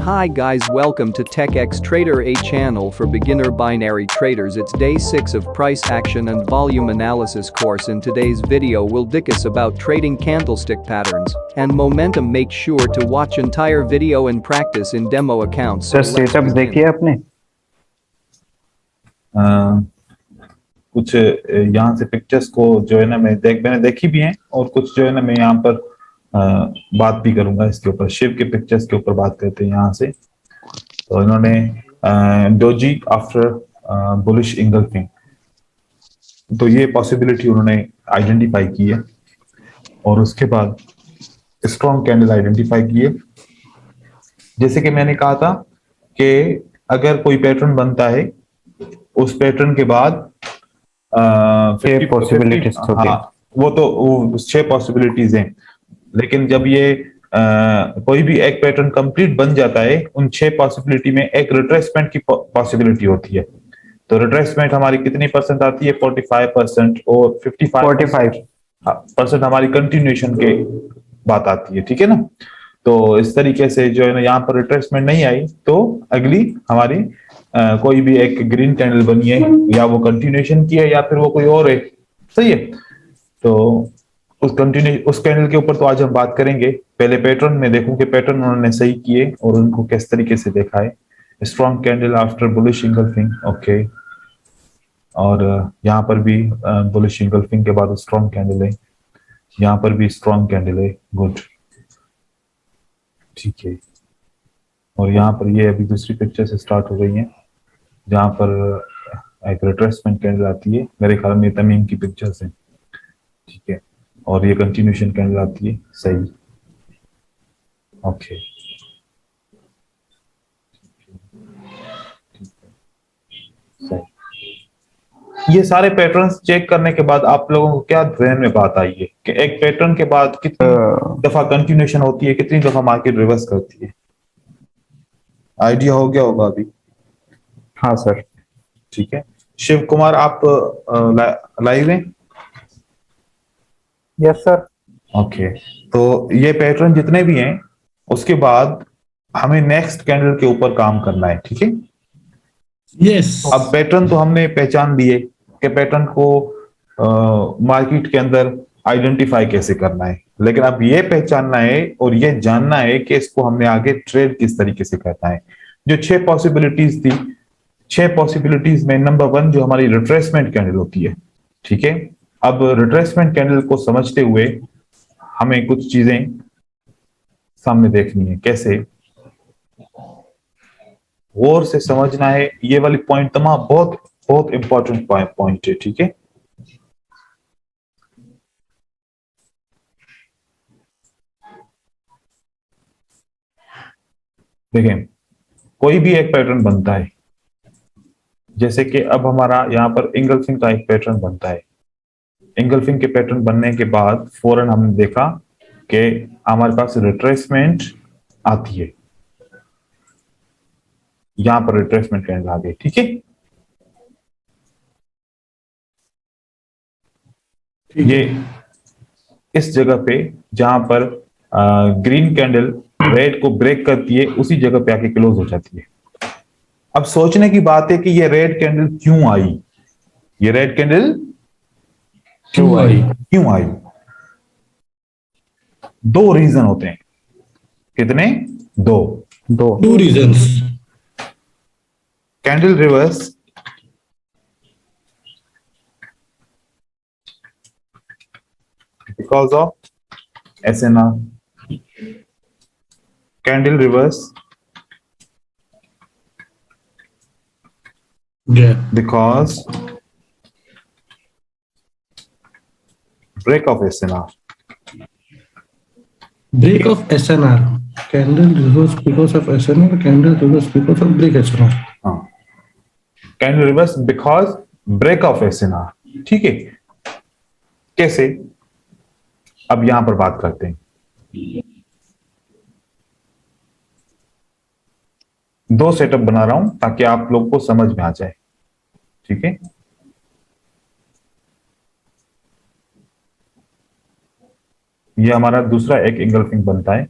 Hi guys, welcome to TechX Trader, a channel for beginner binary traders. It's day 6 of price action and volume analysis course. In today's video we'll discuss about trading candlestick patterns and momentum. Make sure to watch entire video and practice in demo accounts. Sir setup देखिए आपने कुछ यहाँ से pictures को जो है ना मैंने देखी भी हैं और कुछ जो है ना मैं यहाँ पर बात भी करूंगा इसके ऊपर। शिव के पिक्चर्स के ऊपर बात करते हैं यहाँ से। तो इन्होंने डोजी आफ्टर बुलिश इंगल्फिंग, तो ये पॉसिबिलिटी उन्होंने आइडेंटिफाई की है और उसके बाद स्ट्रॉन्ग कैंडल आइडेंटिफाई की है। जैसे कि मैंने कहा था कि अगर कोई पैटर्न बनता है उस पैटर्न के बाद 6 पॉसिबिलिटीज होती है। वो तो 6 पॉसिबिलिटीज हैं, लेकिन जब ये कोई भी एक पैटर्न कंप्लीट बन जाता है उन 6 पॉसिबिलिटी में एक रिट्रेसमेंट की पॉसिबिलिटी होती है। तो रिट्रेसमेंट हमारी कितनी परसेंट आती है? 45% और 55% हमारी कंटिन्यूएशन के बात आती है। ठीक है ना। तो इस तरीके से जो है ना यहाँ पर रिट्रेसमेंट नहीं आई तो अगली हमारी कोई भी एक ग्रीन कैंडल बनी है या वो कंटिन्यूएशन की है या फिर वो कोई और है। सही है। तो उस कैंडल के ऊपर तो आज हम बात करेंगे। पहले पैटर्न में देखूं कि पैटर्न उन्होंने सही किए और उनको किस तरीके से देखा है। Strong candle after bullish engulfing, okay. और यहाँ पर भी बुलिश इंगल्फिंग के बाद स्ट्रॉन्ग कैंडल है, यहाँ पर भी स्ट्रॉन्ग कैंडल है, गुड, ठीक है। और यहाँ पर ये अभी दूसरी पिक्चर से स्टार्ट हो गई है जहाँ पर एक रिट्रेसमेंट कैंडल आती है। मेरे ख्याल में तमीम की पिक्चर्स हैं, ठीक है। और ये कंटिन्यूएशन कैंडल आती है, सही, ओके। सही। ये सारे पैटर्न्स चेक करने के बाद आप लोगों को क्या ध्यान में बात आई है कि एक पैटर्न के बाद कितनी दफा कंटिन्यूएशन होती है, कितनी दफा मार्केट रिवर्स करती है? आइडिया हो गया होगा अभी। हाँ सर, ठीक है। शिव कुमार आप लाइव हैं? Yes sir. ओके। तो ये पैटर्न जितने भी हैं उसके बाद हमें नेक्स्ट कैंडल के ऊपर काम करना है, ठीक है। यस। अब पैटर्न तो हमने पहचान लिए कि पैटर्न को मार्केट के अंदर आइडेंटिफाई कैसे करना है, लेकिन अब ये पहचानना है और ये जानना है कि इसको हमने आगे ट्रेड किस तरीके से करना है। जो 6 पॉसिबिलिटीज थी, 6 पॉसिबिलिटीज में नंबर 1 जो हमारी रिट्रेसमेंट कैंडल होती है, ठीक है। अब रिट्रेसमेंट कैंडल को समझते हुए हमें कुछ चीजें सामने देखनी है। कैसे? गौर से समझना है। ये वाली पॉइंट तमाम बहुत बहुत इंपॉर्टेंट पॉइंट है, ठीक है। देखें, कोई भी एक पैटर्न बनता है, जैसे कि अब हमारा यहाँ पर इंगल्फिंग का एक पैटर्न बनता है। इंगल्फिंग के पैटर्न बनने के बाद फौरन हमने देखा कि हमारे पास रिट्रेसमेंट आती है। यहां पर रिट्रेसमेंट कैंडल आ गई, ठीक है। ये इस जगह पे जहां पर ग्रीन कैंडल रेड को ब्रेक करती है उसी जगह पे आके क्लोज हो जाती है। अब सोचने की बात है कि ये रेड कैंडल क्यों आई? ये रेड कैंडल क्यों आई? 2 रीजन होते हैं। कितने? 2 reasons. Candle reverse because of SNR, candle reverse because break of SNR. Break of SNR. Candle reverse because of SNR. Candle reverse because of break SNR. हाँ, candle reverse because break of SNR, ठीक है। कैसे? अब यहां पर बात करते हैं। 2 सेटअप बना रहा हूं ताकि आप लोग को समझ में आ जाए, ठीक है। ये हमारा दूसरा एक इंगल्फिंग बनता है।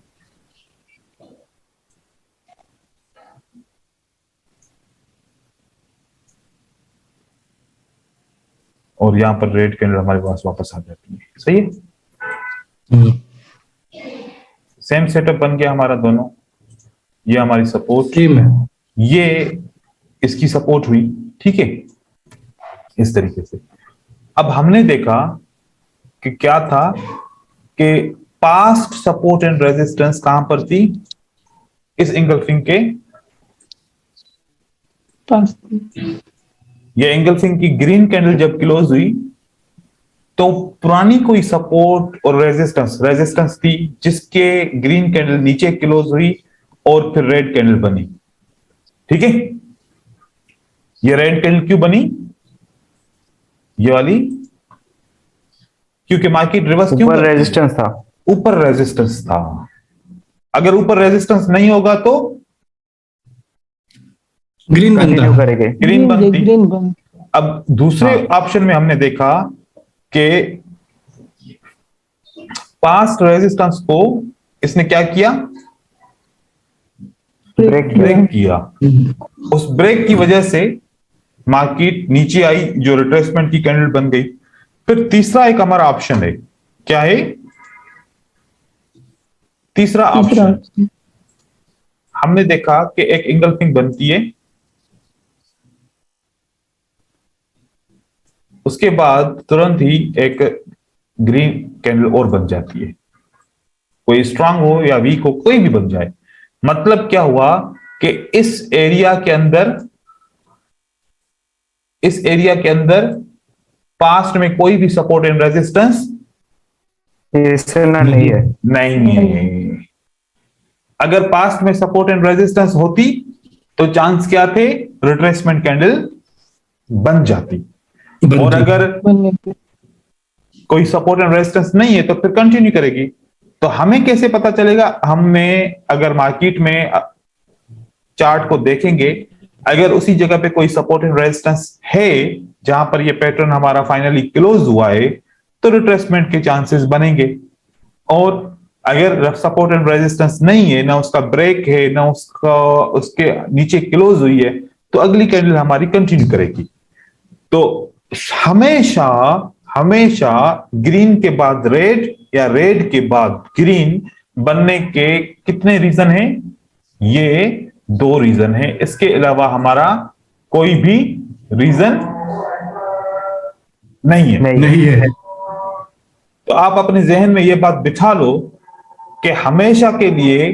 और यहाँ पर रेड कैंडल हमारे पास वापस आ जाती है। सही है, सेम सेटअप बन गया हमारा दोनों। ये हमारी सपोर्ट, ये इसकी सपोर्ट हुई, ठीक है, इस तरीके से। अब हमने देखा कि क्या था कि पास्ट सपोर्ट एंड रेजिस्टेंस कहां पर थी, इस इंगल्फिंग के पास। ये इंगल्फिंग की ग्रीन कैंडल जब क्लोज हुई तो पुरानी कोई सपोर्ट और रेजिस्टेंस थी जिसके ग्रीन कैंडल नीचे क्लोज हुई और फिर रेड कैंडल बनी। ठीक है, ये रेड कैंडल क्यों बनी, ये वाली, क्योंकि मार्केट रिवर्स क्यों, ऊपर रेजिस्टेंस था, ऊपर रेजिस्टेंस था। अगर ऊपर रेजिस्टेंस नहीं होगा तो ग्रीन बनता करेंगे, ग्रीन बनती। अब दूसरे ऑप्शन में हमने देखा कि पास्ट रेजिस्टेंस को इसने क्या किया, ब्रेक किया। उस ब्रेक की वजह से मार्केट नीचे आई, जो रिट्रेसमेंट की कैंडल बन गई। फिर तीसरा एक हमारा ऑप्शन है, क्या है तीसरा ऑप्शन, हमने देखा कि एक इंगल्फिंग बनती है, उसके बाद तुरंत ही एक ग्रीन कैंडल और बन जाती है, कोई स्ट्रांग हो या वीक हो, कोई भी बन जाए। मतलब क्या हुआ कि इस एरिया के अंदर पास्ट में कोई भी सपोर्ट एंड रेजिस्टेंस नहीं है, नहीं है। अगर पास्ट में सपोर्ट एंड रेजिस्टेंस होती तो चांस क्या थे, रिट्रेसमेंट कैंडल बन जाती। और अगर कोई सपोर्ट एंड रेजिस्टेंस नहीं है तो फिर कंटिन्यू करेगी। तो हमें कैसे पता चलेगा, हमने अगर मार्केट में चार्ट को देखेंगे, अगर उसी जगह पे कोई सपोर्ट एंड रेजिस्टेंस है जहां पर ये पैटर्न हमारा फाइनली क्लोज हुआ है, तो रिट्रेसमेंट के चांसेस बनेंगे। और अगर सपोर्ट एंड रेजिस्टेंस नहीं है, ना उसका ब्रेक है, ना उसके नीचे क्लोज हुई है, तो अगली कैंडल हमारी कंटिन्यू करेगी। तो हमेशा ग्रीन के बाद रेड या रेड के बाद ग्रीन बनने के कितने रीजन हैं, ये 2 रीजन है। इसके अलावा हमारा कोई भी रीजन नहीं है। तो आप अपने जहन में ये बात बिठा लो कि हमेशा के लिए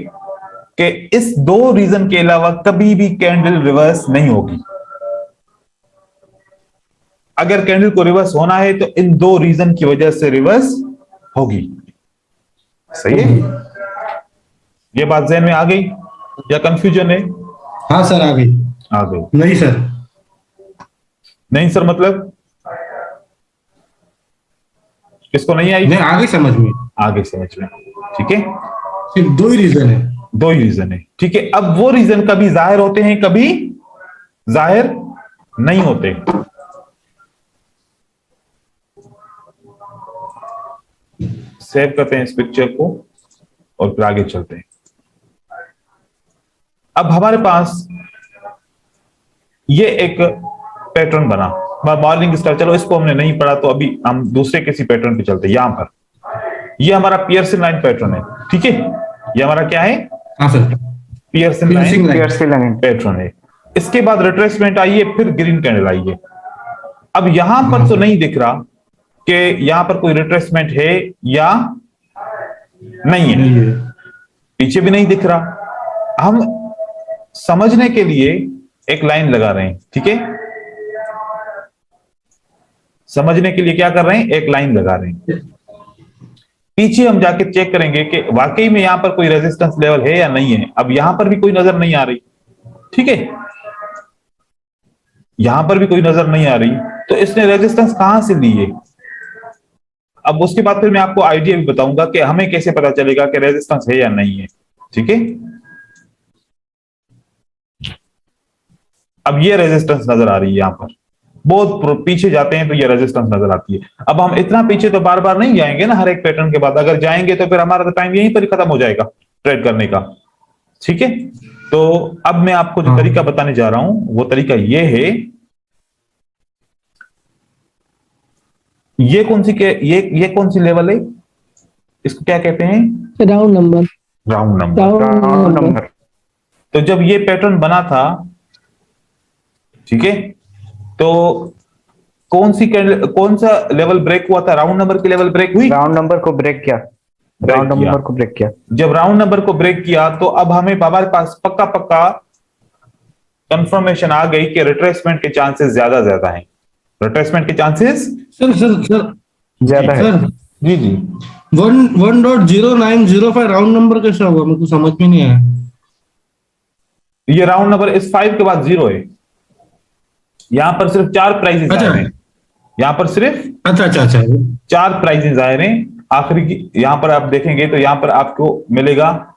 कि इस 2 रीजन के अलावा कभी भी कैंडल रिवर्स नहीं होगी। अगर कैंडल को रिवर्स होना है तो इन 2 रीजन की वजह से रिवर्स होगी। सही है, ये बात जहन में आ गई या कंफ्यूजन है? हाँ सर, आ गई। नहीं सर मतलब किसको नहीं आई? नहीं, आगे समझ में, ठीक है, सिर्फ 2 ही रीजन है। ठीक है। अब वो रीजन कभी जाहिर होते हैं, कभी जाहिर नहीं होते। सेव करते हैं इस पिक्चर को और फिर आगे चलते हैं। अब हमारे पास ये एक पैटर्न बना, मॉर्निंग स्टार। चलो इसको हमने नहीं पढ़ा तो अभी हम दूसरे किसी पैटर्न पे चलते हैं। यहां पर ये हमारा पियर्सन लाइन पैटर्न है, ठीक है। ये हमारा क्या है? हाँ सर, पियर्सन लाइन पैटर्न है। इसके बाद रिट्रेसमेंट आई है, फिर ग्रीन कैंडल आई है। अब यहां पर तो नहीं दिख रहा कि यहां पर कोई रिट्रेसमेंट है या नहीं है, पीछे भी नहीं दिख रहा। हम समझने के लिए एक लाइन लगा रहे हैं, ठीक है। समझने के लिए क्या कर रहे हैं, एक लाइन लगा रहे हैं। पीछे हम जाके चेक करेंगे कि वाकई में यहां पर कोई रेजिस्टेंस लेवल है या नहीं है। अब यहां पर भी कोई नजर नहीं आ रही, ठीक है, यहां पर भी कोई नजर नहीं आ रही, तो इसने रेजिस्टेंस कहां से ली है। अब उसके बाद फिर मैं आपको आइडिया भी बताऊंगा कि हमें कैसे पता चलेगा कि रेजिस्टेंस है या नहीं है, ठीक है। अब ये रेजिस्टेंस नजर आ रही है, यहां पर बहुत पीछे जाते हैं तो ये रेजिस्टेंस नजर आती है। अब हम इतना पीछे तो बार बार नहीं जाएंगे ना हर एक पैटर्न के बाद। अगर जाएंगे तो फिर हमारा टाइम यहीं पर ही खत्म हो जाएगा ट्रेड करने का, ठीक है। तो अब मैं आपको जो तरीका बताने जा रहा हूं वो तरीका ये है ये कौन सी के ये कौन सी लेवल है, इसको क्या कहते हैं? Round number. Round number. Round number. तो जब ये पैटर्न बना था, ठीक है, तो कौन सा लेवल ब्रेक हुआ था? राउंड नंबर की लेवल ब्रेक हुई, राउंड नंबर को ब्रेक किया, राउंड नंबर को ब्रेक किया। जब राउंड नंबर को ब्रेक किया तो अब हमें हमारे पास पक्का कंफर्मेशन आ गई कि रिट्रेसमेंट के चांसेस ज्यादा हैं। रिट्रेसमेंट के चांसेस सर ज्यादा है। सर जी जी 1.0905 राउंड नंबर कैसा हुआ, मेरे को समझ में नहीं आया। ये राउंड नंबर इस 5 के बाद 0 है। यहां पर सिर्फ 4 प्राइजेस आए हैं, यहां पर सिर्फ अच्छा 4 प्राइजेस आए हैं। आखिरी की यहां पर आप देखेंगे तो यहां पर आपको मिलेगा,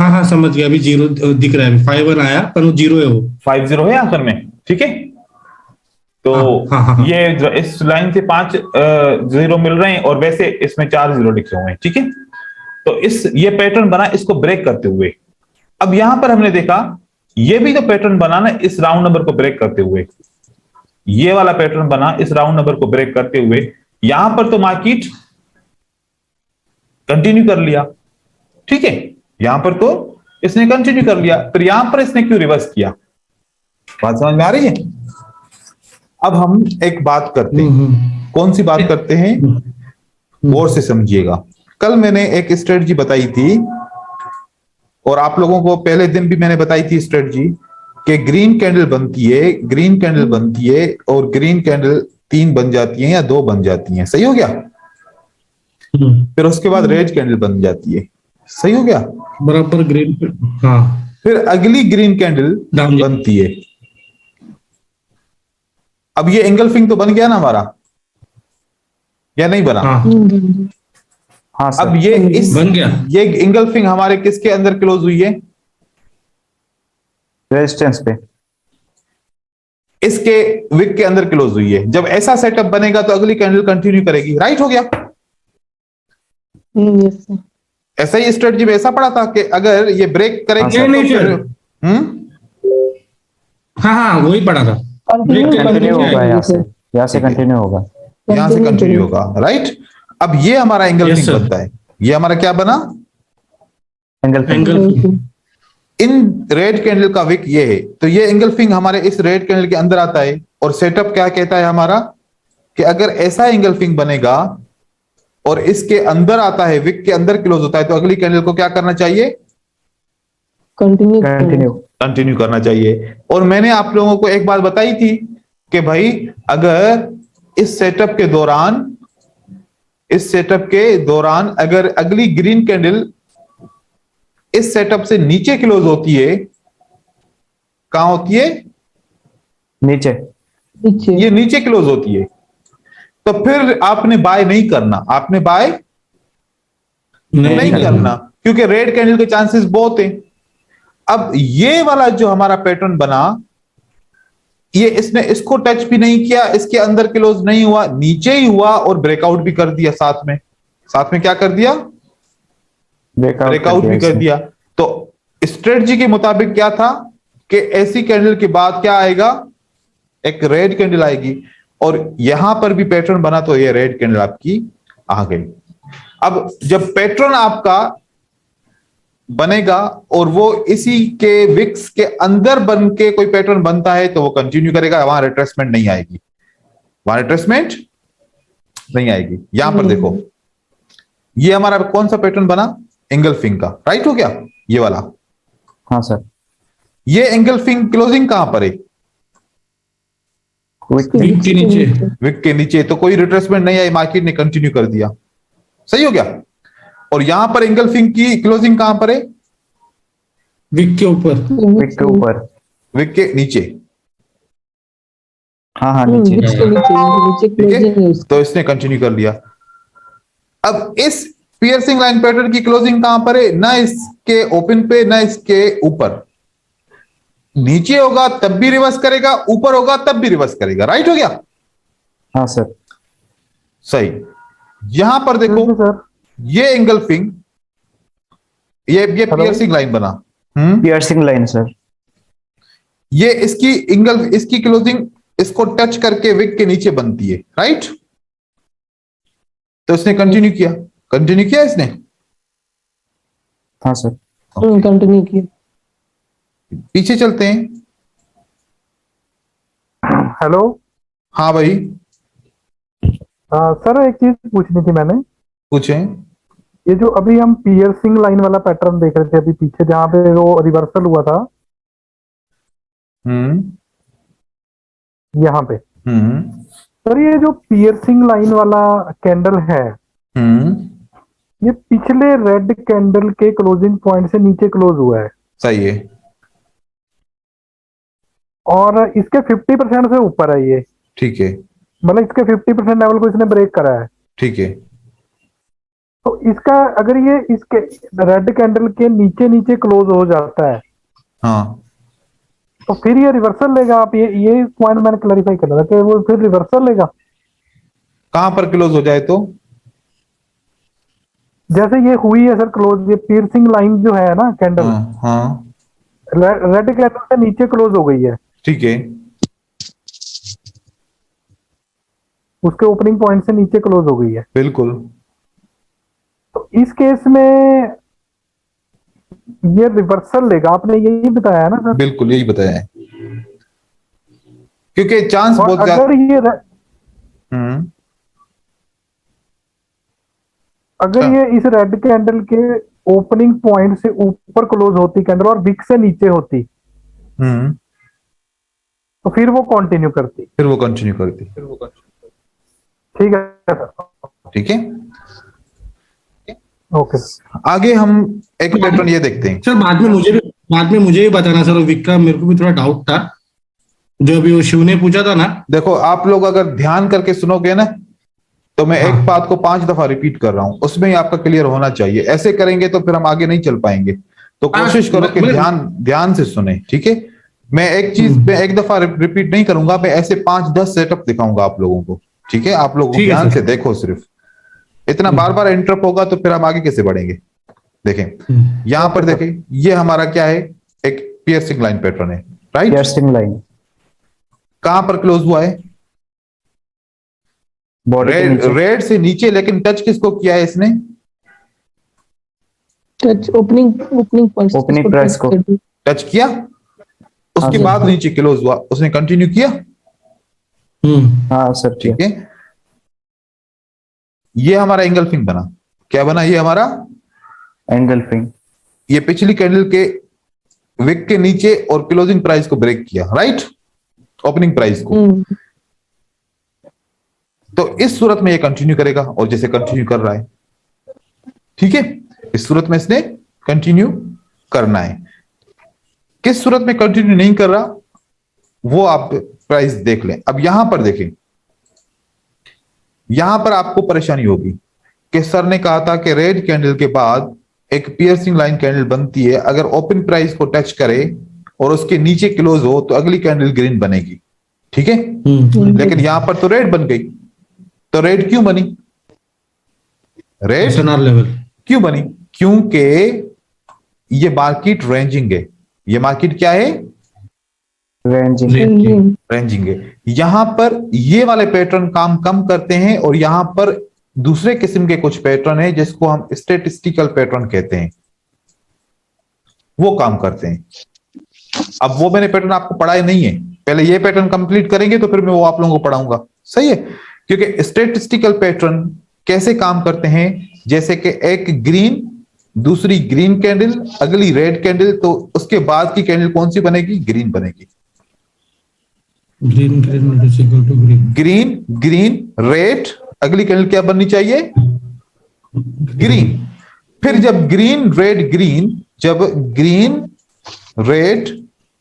हाँ समझ गया, अभी 0 दिख रहा है, 5-1 आया पर वो 0 है, वो 5-0 है आखिर में, ठीक है। तो हाँ। ये इस लाइन से 5 0 मिल रहे हैं और वैसे इसमें 4 0 लिखे हुए हैं, ठीक है। तो ये पैटर्न बना इसको ब्रेक करते हुए। अब यहां पर हमने देखा ये भी तो पैटर्न बना ना इस राउंड नंबर को ब्रेक करते हुए, ये वाला पैटर्न बना इस राउंड नंबर को ब्रेक करते हुए। यहां पर तो मार्केट कंटिन्यू कर लिया, ठीक है, यहां पर तो इसने कंटिन्यू कर लिया, फिर यहां पर इसने क्यों रिवर्स किया? बात समझ में आ रही है? अब हम एक बात करते हैं, कौन सी बात करते हैं, गौर से समझिएगा। कल मैंने एक स्ट्रेटजी बताई थी और आप लोगों को पहले दिन भी मैंने बताई थी स्ट्रेटजी कि ग्रीन कैंडल बनती है और ग्रीन कैंडल 3 बन जाती है या 2 बन जाती है, सही हो गया। फिर उसके बाद रेड कैंडल बन जाती है, सही हो गया, बराबर ग्रीन। हाँ, फिर अगली ग्रीन कैंडल बनती है। अब ये एंगल्फिंग तो बन गया ना हमारा, या नहीं बना? हाँ सर। अब ये बन गया। ये एंगल्फिंग हमारे किसके अंदर क्लोज हुई है? रेजिस्टेंस पे, इसके विक के अंदर क्लोज हुई है। जब ऐसा सेटअप बनेगा तो अगली कैंडल कंटिन्यू करेगी, राइट हो गया। ऐसा ही स्ट्रेटजी में ऐसा पड़ा था कि अगर ये ब्रेक करेंगे हाँ, तो नहीं, फिर हाँ वही पड़ा था, कंटिन्यू होगा, यहाँ से कंटिन्यू होगा, यहां से कंटिन्यू होगा, राइट। अब ये हमारा एंगल्फिंग बनता है, ये हमारा क्या बना? एंगल्फिंग। इन रेड कैंडल का विक ये है, तो ये एंगल्फिंग हमारे इस रेड कैंडल के अंदर आता है। और सेटअप क्या कहता है हमारा कि अगर ऐसा एंगल्फिंग बनेगा और इसके अंदर आता है, विक के अंदर क्लोज होता है, तो अगली कैंडल को क्या करना चाहिए? कंटिन्यू करना चाहिए। और मैंने आप लोगों को एक बात बताई थी कि भाई अगर इस सेटअप के दौरान अगर अगली ग्रीन कैंडल इस सेटअप से नीचे क्लोज होती है, कहां होती है? नीचे, ये नीचे क्लोज होती है, तो फिर आपने बाय नहीं करना, आपने बाय नहीं करना, क्योंकि रेड कैंडल के चांसेस बहुत हैं। अब ये वाला जो हमारा पैटर्न बना, ये इसने इसको टच भी नहीं किया, इसके अंदर क्लोज नहीं हुआ, नीचे ही हुआ और ब्रेकआउट भी कर दिया। साथ में क्या कर दिया? ब्रेकआउट भी कर दिया। तो स्ट्रेटजी के मुताबिक क्या था कि ऐसी कैंडल के बाद क्या आएगा? एक रेड कैंडल आएगी, और यहां पर भी पैटर्न बना तो ये रेड कैंडल आपकी आ गई। अब जब पैटर्न आपका बनेगा और वो इसी के विक्स के अंदर बन के कोई पैटर्न बनता है तो वो कंटिन्यू करेगा, वहां रिट्रेसमेंट नहीं आएगी, यहां पर देखो ये हमारा कौन सा पैटर्न बना? एंगल्फिंग का, राइट हो गया ये वाला। हाँ सर। ये एंगल्फिंग क्लोजिंग कहां पर है? विक के नीचे, तो कोई रिट्रेसमेंट नहीं आई, मार्केट ने कंटिन्यू कर दिया, सही हो गया। और यहां पर एंगल्फिंग की क्लोजिंग कहां पर है? विक के ऊपर, विक के नीचे। हाँ नीचे, ठीक है, तो इसने कंटिन्यू कर लिया। अब इस पियर्सिंग लाइन पैटर्न की क्लोजिंग कहां पर है? ना इसके ओपन पे, ना इसके ऊपर। नीचे होगा तब भी रिवर्स करेगा, ऊपर होगा तब भी रिवर्स करेगा, राइट हो गया। हाँ सर, सही। यहां पर देखो सर, ये एंगल्फिंग, ये पियर्सिंग लाइन बना, पियर्सिंग लाइन सर, ये इसकी क्लोजिंग इसको टच करके विक के नीचे बनती है, राइट। तो इसने कंटिन्यू किया इसने। हाँ सर। कंटिन्यू किया। पीछे चलते हैं। हेलो। हाँ भाई, सर एक चीज पूछनी थी मैंने। पूछें। ये जो अभी हम पियर्सिंग लाइन वाला पैटर्न देख रहे थे अभी पीछे जहां पे वो रिवर्सल हुआ था यहाँ पे, सर ये जो पियर्सिंग लाइन वाला कैंडल है ये पिछले रेड कैंडल के क्लोजिंग पॉइंट से नीचे क्लोज हुआ है। सही है। और इसके 50% से ऊपर है ये। ठीक है। मतलब इसके 50% लेवल को इसने ब्रेक करा है। ठीक है। तो इसका अगर ये इसके रेड कैंडल के नीचे नीचे क्लोज हो जाता है हाँ, तो फिर ये रिवर्सल लेगा। आप ये पॉइंट मैंने क्लैरिफाई करना था कि वो फिर रिवर्सल लेगा। कहां पर क्लोज हो जाए तो? जैसे ये हुई है सर क्लोज, ये पियर्सिंग लाइन जो है ना कैंडल, हाँ, रेड कैंडल से नीचे क्लोज हो गई है, ठीक है। उसके ओपनिंग पॉइंट से नीचे क्लोज हो गई है। बिल्कुल। तो इस केस में ये रिवर्सल लेगा। आपने यही बताया है ना सर? बिल्कुल यही बताया है, क्योंकि चांस और बहुत अगर ज्यादा। ये इस रेड कैंडल के ओपनिंग पॉइंट से ऊपर क्लोज होती कैंडल और विक से नीचे होती तो फिर वो कंटिन्यू करती। ठीक है सर। ठीक है। ओके। आगे हम एक पैटर्न ये देखते हैं। सर बाद में मुझे भी बताना सर, विक्रम मेरे को भी थोड़ा डाउट था जो अभी वो शिव ने पूछा था ना। देखो आप लोग अगर ध्यान करके सुनोगे ना तो मैं एक बात को 5 दफा रिपीट कर रहा हूं, उसमें ही आपका क्लियर होना चाहिए। ऐसे करेंगे तो फिर हम आगे नहीं चल पाएंगे। तो कोशिश करो कि ध्यान से सुने, ठीक है। मैं एक चीज पे एक दफा रिपीट नहीं करूंगा, मैं ऐसे 5-10 सेटअप दिखाऊंगा आप लोगों को, ठीक है। आप लोग ध्यान से देखो, सिर्फ इतना बार बार इंटरप्ट होगा तो फिर हम आगे कैसे बढ़ेंगे। देखें यहां पर, देखें ये हमारा क्या है, एक पियर्सिंग लाइन पैटर्न है, राइट। पियर्सिंग लाइन कहां पर क्लोज हुआ है? रेड से नीचे, लेकिन टच किसको किया है इसने? टच ओपनिंग प्राइस को टच किया, उसके बाद नीचे क्लोज हुआ, उसने कंटिन्यू किया। हाँ सर, ठीक है। ये हमारा एंगल्फिंग बना। क्या बना ये हमारा? एंगल्फिंग। ये पिछली कैंडल के विक के नीचे और क्लोजिंग प्राइस को ब्रेक किया, राइट, ओपनिंग प्राइस को। तो इस सूरत में ये कंटिन्यू करेगा, और जैसे कंटिन्यू कर रहा है, ठीक है। इस सूरत में इसने कंटिन्यू करना है। किस सूरत में कंटिन्यू नहीं कर रहा वो आप प्राइस देख लें। अब यहां पर देखें, यहां पर आपको परेशानी होगी कि सर ने कहा था कि रेड कैंडल के बाद एक पियर्सिंग लाइन कैंडल बनती है, अगर ओपन प्राइस को टच करे और उसके नीचे क्लोज हो तो अगली कैंडल ग्रीन बनेगी, ठीक है। लेकिन यहां पर तो रेड बन गई। तो रेड क्यों बनी? रेड SNR लेवल क्यों बनी? क्योंकि ये मार्केट रेंजिंग है। ये मार्केट क्या है? रेंजिंग है। यहां पर ये वाले पैटर्न काम कम करते हैं, और यहां पर दूसरे किस्म के कुछ पैटर्न है जिसको हम स्टैटिस्टिकल पैटर्न कहते हैं, वो काम करते हैं। अब वो मैंने पैटर्न आपको पढ़ाए नहीं है, पहले ये पैटर्न कंप्लीट करेंगे तो फिर मैं वो आप लोगों को पढ़ाऊंगा, सही है। क्योंकि स्टैटिस्टिकल पैटर्न कैसे काम करते हैं, जैसे कि एक ग्रीन, दूसरी ग्रीन कैंडल, अगली रेड कैंडल, तो उसके बाद की कैंडल कौन सी बनेगी? ग्रीन बनेगी। ग्रीन ग्रीन रेड, अगली कैंडल क्या बननी चाहिए? ग्रीन। फिर जब ग्रीन रेड ग्रीन, जब ग्रीन रेड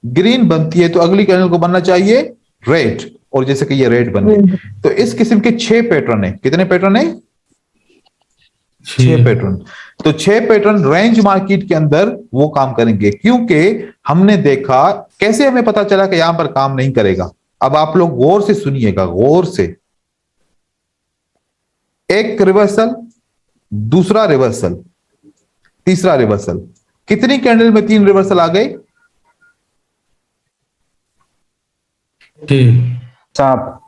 ग्रीन बनती है तो अगली कैंडल को बनना चाहिए रेड, और जैसे कि ये रेड बन गई। तो इस किस्म के 6 पैटर्न है। कितने पैटर्न है? 6 पैटर्न। तो 6 पैटर्न रेंज मार्केट के अंदर वो काम करेंगे, क्योंकि हमने देखा। कैसे हमें पता चला कि यहां पर काम नहीं करेगा? अब आप लोग गौर से सुनिएगा, गौर से। एक रिवर्सल, दूसरा रिवर्सल, तीसरा रिवर्सल। कितनी कैंडल में 3 रिवर्सल आ गए? साफ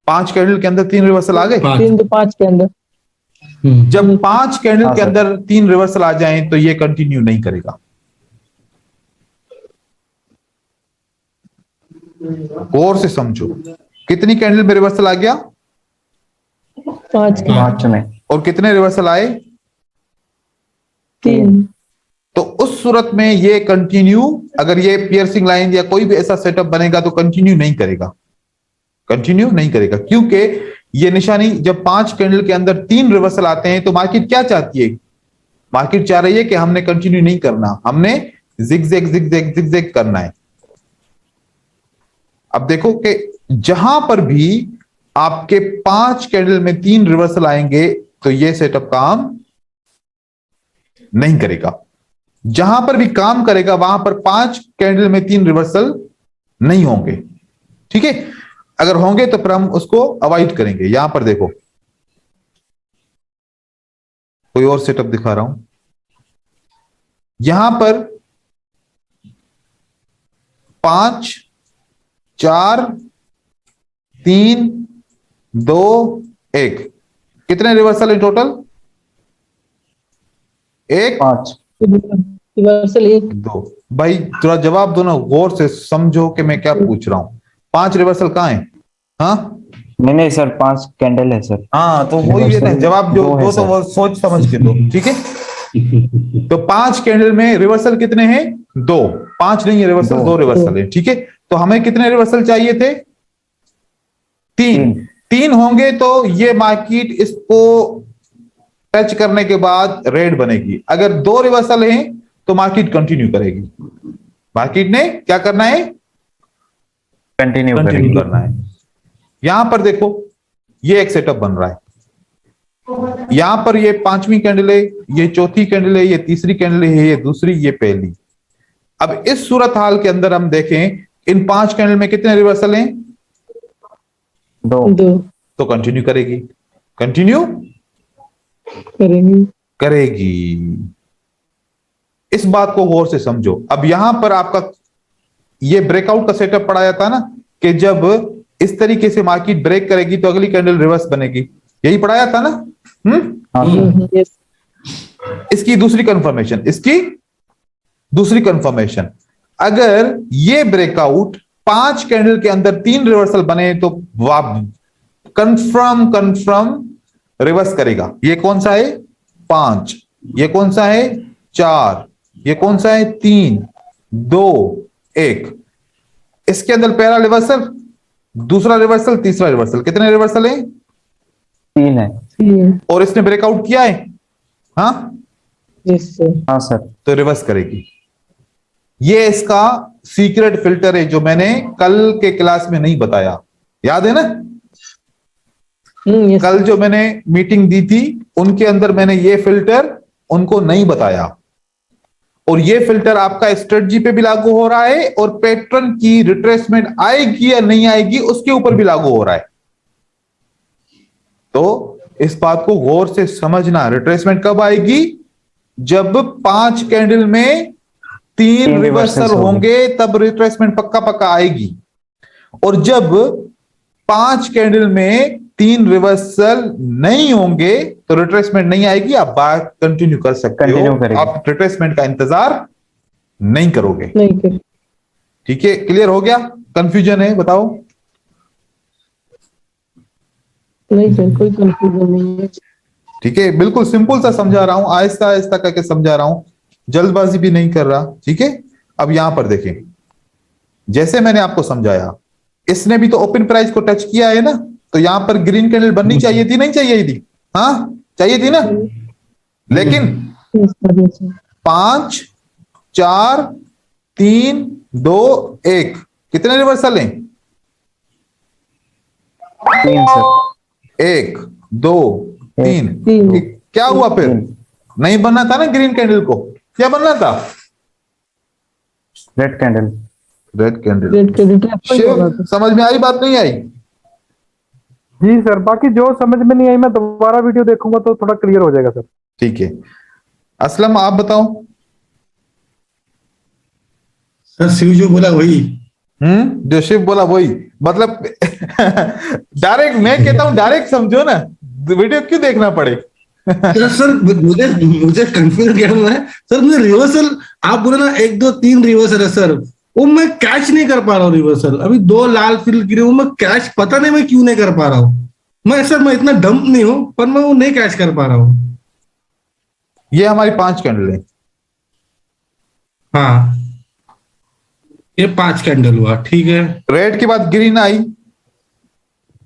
5 कैंडल के अंदर 3 रिवर्सल आ गए। 3 to 5 के अंदर। जब 5 कैंडल हाँ के सर। अंदर 3 रिवर्सल आ जाएं तो ये कंटिन्यू नहीं करेगा। और से समझो, कितनी कैंडल में रिवर्सल आ गया? 5 के 5 में और कितने रिवर्सल आए? 3। तो उस सूरत में ये कंटिन्यू, अगर ये पियर्सिंग लाइन या कोई भी ऐसा सेटअप बनेगा तो कंटिन्यू नहीं करेगा, कंटिन्यू नहीं करेगा। क्योंकि ये निशानी जब 5 कैंडल के अंदर 3 रिवर्सल आते हैं तो मार्केट क्या चाहती है? मार्केट चाह रही है कि हमने कंटिन्यू नहीं करना, हमने जिगजैग जिगजैग जिगजैग करना है। अब देखो कि जहां पर भी आपके 5 कैंडल में 3 रिवर्सल आएंगे तो ये सेटअप काम नहीं करेगा। जहां पर भी काम करेगा वहां पर 5 कैंडल में 3 रिवर्सल नहीं होंगे। ठीक है, अगर होंगे तो फिर हम उसको अवॉइड करेंगे। यहां पर देखो, कोई और सेटअप दिखा रहा हूं। यहां पर 5 4 3 2 1 कितने रिवर्सल है टोटल? 1 5 रिवर्सल 1। 2। भाई थोड़ा जवाब दो ना, गौर से समझो कि मैं क्या पूछ रहा हूं। 5 रिवर्सल कहां है? हाँ नहीं सर, 5 कैंडल है सर। हाँ, तो वही है ना, जवाब जो दो है दो तो सर। वो सोच समझ के दो। ठीक है, तो 5 कैंडल में रिवर्सल कितने हैं? 2। 5 नहीं है रिवर्सल, 2 रिवर्सल है। ठीक है, तो हमें कितने रिवर्सल चाहिए थे? 3। 3 होंगे तो ये मार्केट इसको टच करने के बाद रेड बनेगी। अगर 2 रिवर्सल हैं तो मार्केट कंटिन्यू करेगी। मार्केट ने क्या करना है? कंटिन्यू कंटिन्यू करना है। यहां पर देखो, ये एक सेटअप बन रहा है। यहां पर ये 5वीं कैंडल है, ये 4थी कैंडल है, ये 3री कैंडल है, ये दूसरी, ये पहली। अब इस सूरत हाल के अंदर हम देखें इन 5 कैंडल में कितने रिवर्सल हैं? 2 तो कंटिन्यू करेगी, कंटिन्यू करेंगे। करेगी। इस बात को गौर से समझो। अब यहां पर आपका ये ब्रेकआउट का सेटअप पढ़ाया था ना कि जब इस तरीके से मार्केट ब्रेक करेगी तो अगली कैंडल रिवर्स बनेगी, यही पढ़ाया था ना? हाँ सर। यस। इसकी दूसरी कंफर्मेशन, इसकी दूसरी कंफर्मेशन, अगर ये ब्रेकआउट 5 कैंडल के अंदर 3 रिवर्सल बने तो कंफर्म रिवर्स करेगा। ये कौन सा है? 5। ये कौन सा है? 4। ये कौन सा है? 3 2 1। इसके अंदर पहला रिवर्सल, दूसरा रिवर्सल, तीसरा रिवर्सल। कितने रिवर्सल है? 3 है। और इसने ब्रेकआउट किया है। हाँ यस सर। हाँ सर। तो रिवर्स करेगी। ये इसका सीक्रेट फिल्टर है जो मैंने कल के क्लास में नहीं बताया, याद है ना? यस। कल जो मैंने मीटिंग दी थी उनके अंदर मैंने ये फिल्टर उनको नहीं बताया। और ये फिल्टर आपका स्ट्रेटजी पे भी लागू हो रहा है और पैटर्न की रिट्रेसमेंट आएगी या नहीं आएगी उसके ऊपर भी लागू हो रहा है। तो इस बात को गौर से समझना, रिट्रेसमेंट कब आएगी? जब 5 कैंडल में 3 रिवर्सल होंगे तब रिट्रेसमेंट पक्का पक्का आएगी। और जब 5 कैंडल में 3 रिवर्सल नहीं होंगे तो रिट्रेसमेंट नहीं आएगी। आप बात कंटिन्यू कर सकते हो, आप रिट्रेसमेंट का इंतजार नहीं करोगे। नहीं कर। ठीक है, क्लियर हो गया? कंफ्यूजन है बताओ? नहीं सर, कोई कंफ्यूजन नहीं है। ठीक है, बिल्कुल सिंपल सा समझा रहा हूं, आहिस्ता आहिस्ता करके समझा रहा हूं, जल्दबाजी भी नहीं कर रहा। ठीक है, अब यहां पर देखें, जैसे मैंने आपको समझाया, इसने भी तो ओपन प्राइस को टच किया है ना, तो यहां पर ग्रीन कैंडल बननी चाहिए थी, नहीं चाहिए थी? हाँ चाहिए थी ना? लेकिन 5 4 3 2 1 कितने रिवर्सल हैं? 3 सर। 1 2 3। तीन। क्या हुआ फिर? नहीं बनना था ना ग्रीन कैंडल को, क्या बनना था? Red candle. Red candle. Red candle शिव, समझ में आई बात नहीं आई? जी सर, बाकी जो समझ में नहीं आई मैं दोबारा वीडियो देखूंगा तो थोड़ा क्लियर हो जाएगा सर। ठीक है, असलम आप बताओ। सर शिव जो बोला वही। जो शिव बोला वही। मतलब डायरेक्ट मैं कहता हूं डायरेक्ट समझो ना, वीडियो क्यों देखना पड़े। सर मुझे कंफ्यूज क्या हुआ है सर, मुझे रिवर्सल आप बोले ना 1 2 3 रिवर्सल है सर, वो मैं कैच नहीं कर पा रहा हूँ रिवर्सल। अभी 2 लाल फील्ड गिरे, वो मैं कैच पता नहीं मैं क्यों नहीं कर पा रहा हूँ। मैं इतना डम्प नहीं हूँ, पर मैं वो नहीं कैच कर पा रहा हूँ। ये हमारी 5 कैंडल है। हाँ ये 5 कैंडल हुआ, ठीक है। रेड के बाद ग्रीन आई,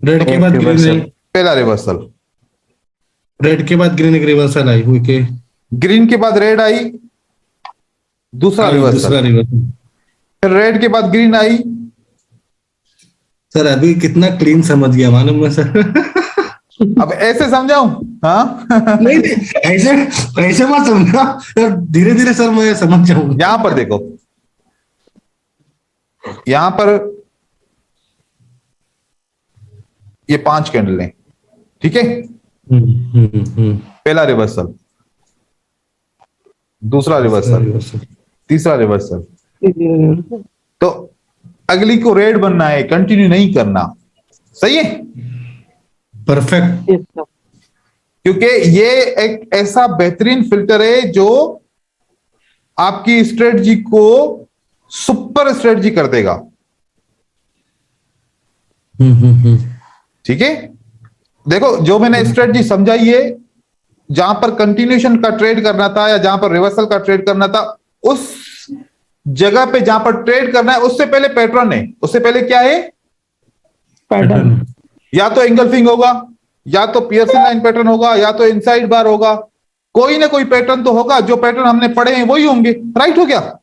रेड के बाद ग्रीन आई, पहला रिवर्सल। रेड के बाद ग्रीन एक रिवर्सल आई हुई के, ग्रीन के बाद रेड आई, दूसरा रिवर्सल। दूसरा रिवर्सल। फिर रेड के बाद ग्रीन आई। सर अभी कितना क्लीन समझ गया मालूम है सर। अब ऐसे समझाऊं? हाँ नहीं ऐसे ऐसे मत समझा सर, धीरे धीरे सर मैं समझ जाऊंगा। यहां पर देखो, यहां पर ये 5 कैंडल हैं, ठीक है। पहला रिवर्सल, दूसरा रिवर्सल, तीसरा रिवर्सल। तो अगली को रेड बनना है, कंटिन्यू नहीं करना। सही है, परफेक्ट। क्योंकि ये एक ऐसा बेहतरीन फिल्टर है जो आपकी स्ट्रेटजी को सुपर स्ट्रेटजी कर देगा। ठीक है, देखो जो मैंने स्ट्रेटजी समझाई है, जहां पर कंटिन्यूएशन का ट्रेड करना था या जहां पर रिवर्सल का ट्रेड करना था, उस जगह पे जहां पर ट्रेड करना है उससे पहले पैटर्न है। उससे पहले क्या है? पैटर्न। या तो एंगल्फिंग होगा, या तो पियर्सन लाइन पैटर्न होगा, या तो इनसाइड बार होगा। कोई ना कोई पैटर्न तो होगा, जो पैटर्न हमने पढ़े हैं वही होंगे। राइट हो गया?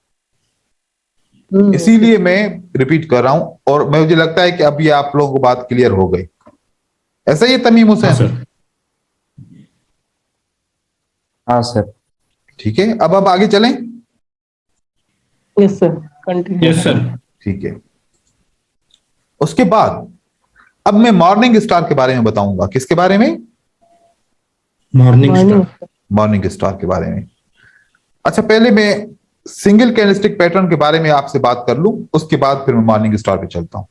इसीलिए मैं रिपीट कर रहा हूं, और मुझे लगता है कि अब ये आप लोगों को बात क्लियर हो गई। ऐसा ही है तमीम हुसैन? हाँ सर। ठीक है, अब आगे चलें। Yes sir, continue. Yes sir. ठीक है, उसके बाद अब मैं मॉर्निंग स्टार के बारे में बताऊंगा। किसके बारे में? Morning star. मॉर्निंग स्टार के बारे में। अच्छा, पहले मैं सिंगल कैंडलस्टिक पैटर्न के बारे में आपसे बात कर लूं, उसके बाद फिर मैं मॉर्निंग स्टार पे चलता हूं।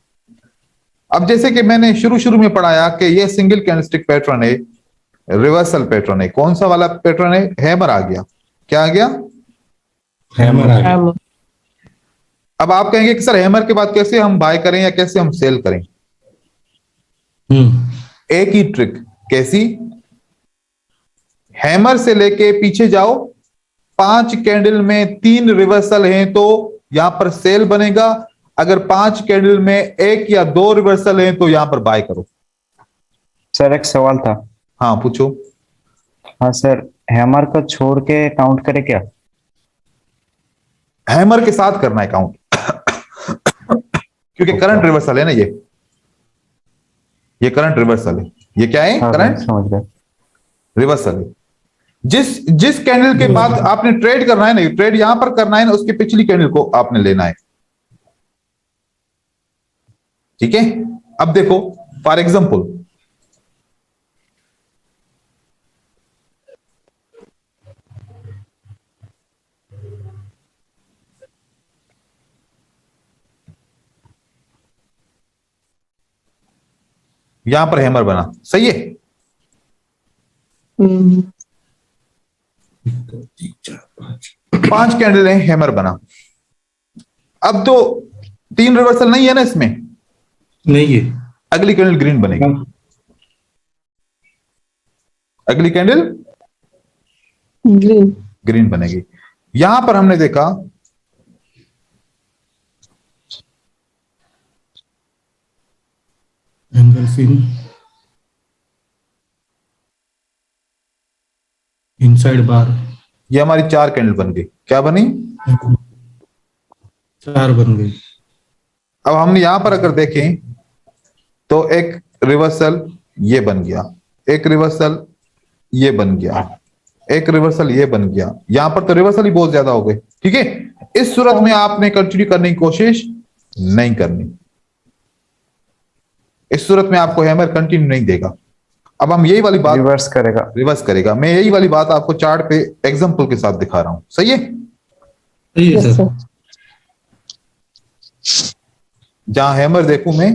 अब जैसे कि मैंने शुरू में पढ़ाया कि ये सिंगल कैंडलस्टिक पैटर्न है, रिवर्सल पैटर्न है। कौन सा वाला पैटर्न है? हैमर आ गया। क्या आ गया? हैमर आ गया। अब आप कहेंगे कि सर हैमर के बाद कैसे हम बाय करें या कैसे हम सेल करें? एक ही ट्रिक। कैसी? हैमर से लेके पीछे जाओ, 5 कैंडल में 3 रिवर्सल हैं तो यहां पर सेल बनेगा। अगर 5 कैंडल में 1 या 2 रिवर्सल हैं तो यहां पर बाय करो। सर एक सवाल था। हाँ पूछो। हाँ सर, हैमर को छोड़ के काउंट करे क्या? हैमर के साथ करना है काउंट, क्योंकि करंट रिवर्सल है ना। ये करंट रिवर्सल है। ये क्या है? करंट समझ गए। रिवर्सल है। जिस कैंडल के बाद आपने ट्रेड करना है ना, ट्रेड यहां पर करना है ना, उसकी पिछली कैंडल को आपने लेना है। ठीक है, अब देखो फॉर एग्जांपल, यहां पर हैमर बना। सही है? 5 कैंडल है, हैमर बना। अब तो 3 रिवर्सल नहीं है ना इसमें? नहीं है। अगली कैंडल ग्रीन बनेगी। अगली कैंडल ग्रीन बनेगी। यहां पर हमने देखा एंगल्फिंग, इनसाइड बार। ये हमारी 4 कैंडल बन गई। क्या बनी? 4 बन गई। अब हमने यहां पर अगर देखें तो एक रिवर्सल ये बन गया, एक रिवर्सल ये बन गया, एक रिवर्सल ये बन गया। यहां पर तो रिवर्सल ही बहुत ज्यादा हो गए। ठीक है, इस सूरत में आपने कंटिन्यू करने की कोशिश नहीं करनी। इस सूरत में आपको हैमर कंटिन्यू नहीं देगा। अब हम यही वाली बात रिवर्स करेगा। मैं यही वाली बात आपको चार्ट पे एग्जांपल के साथ दिखा रहा हूं। सही है? सही है सर। जहां हैमर देखूं मैं,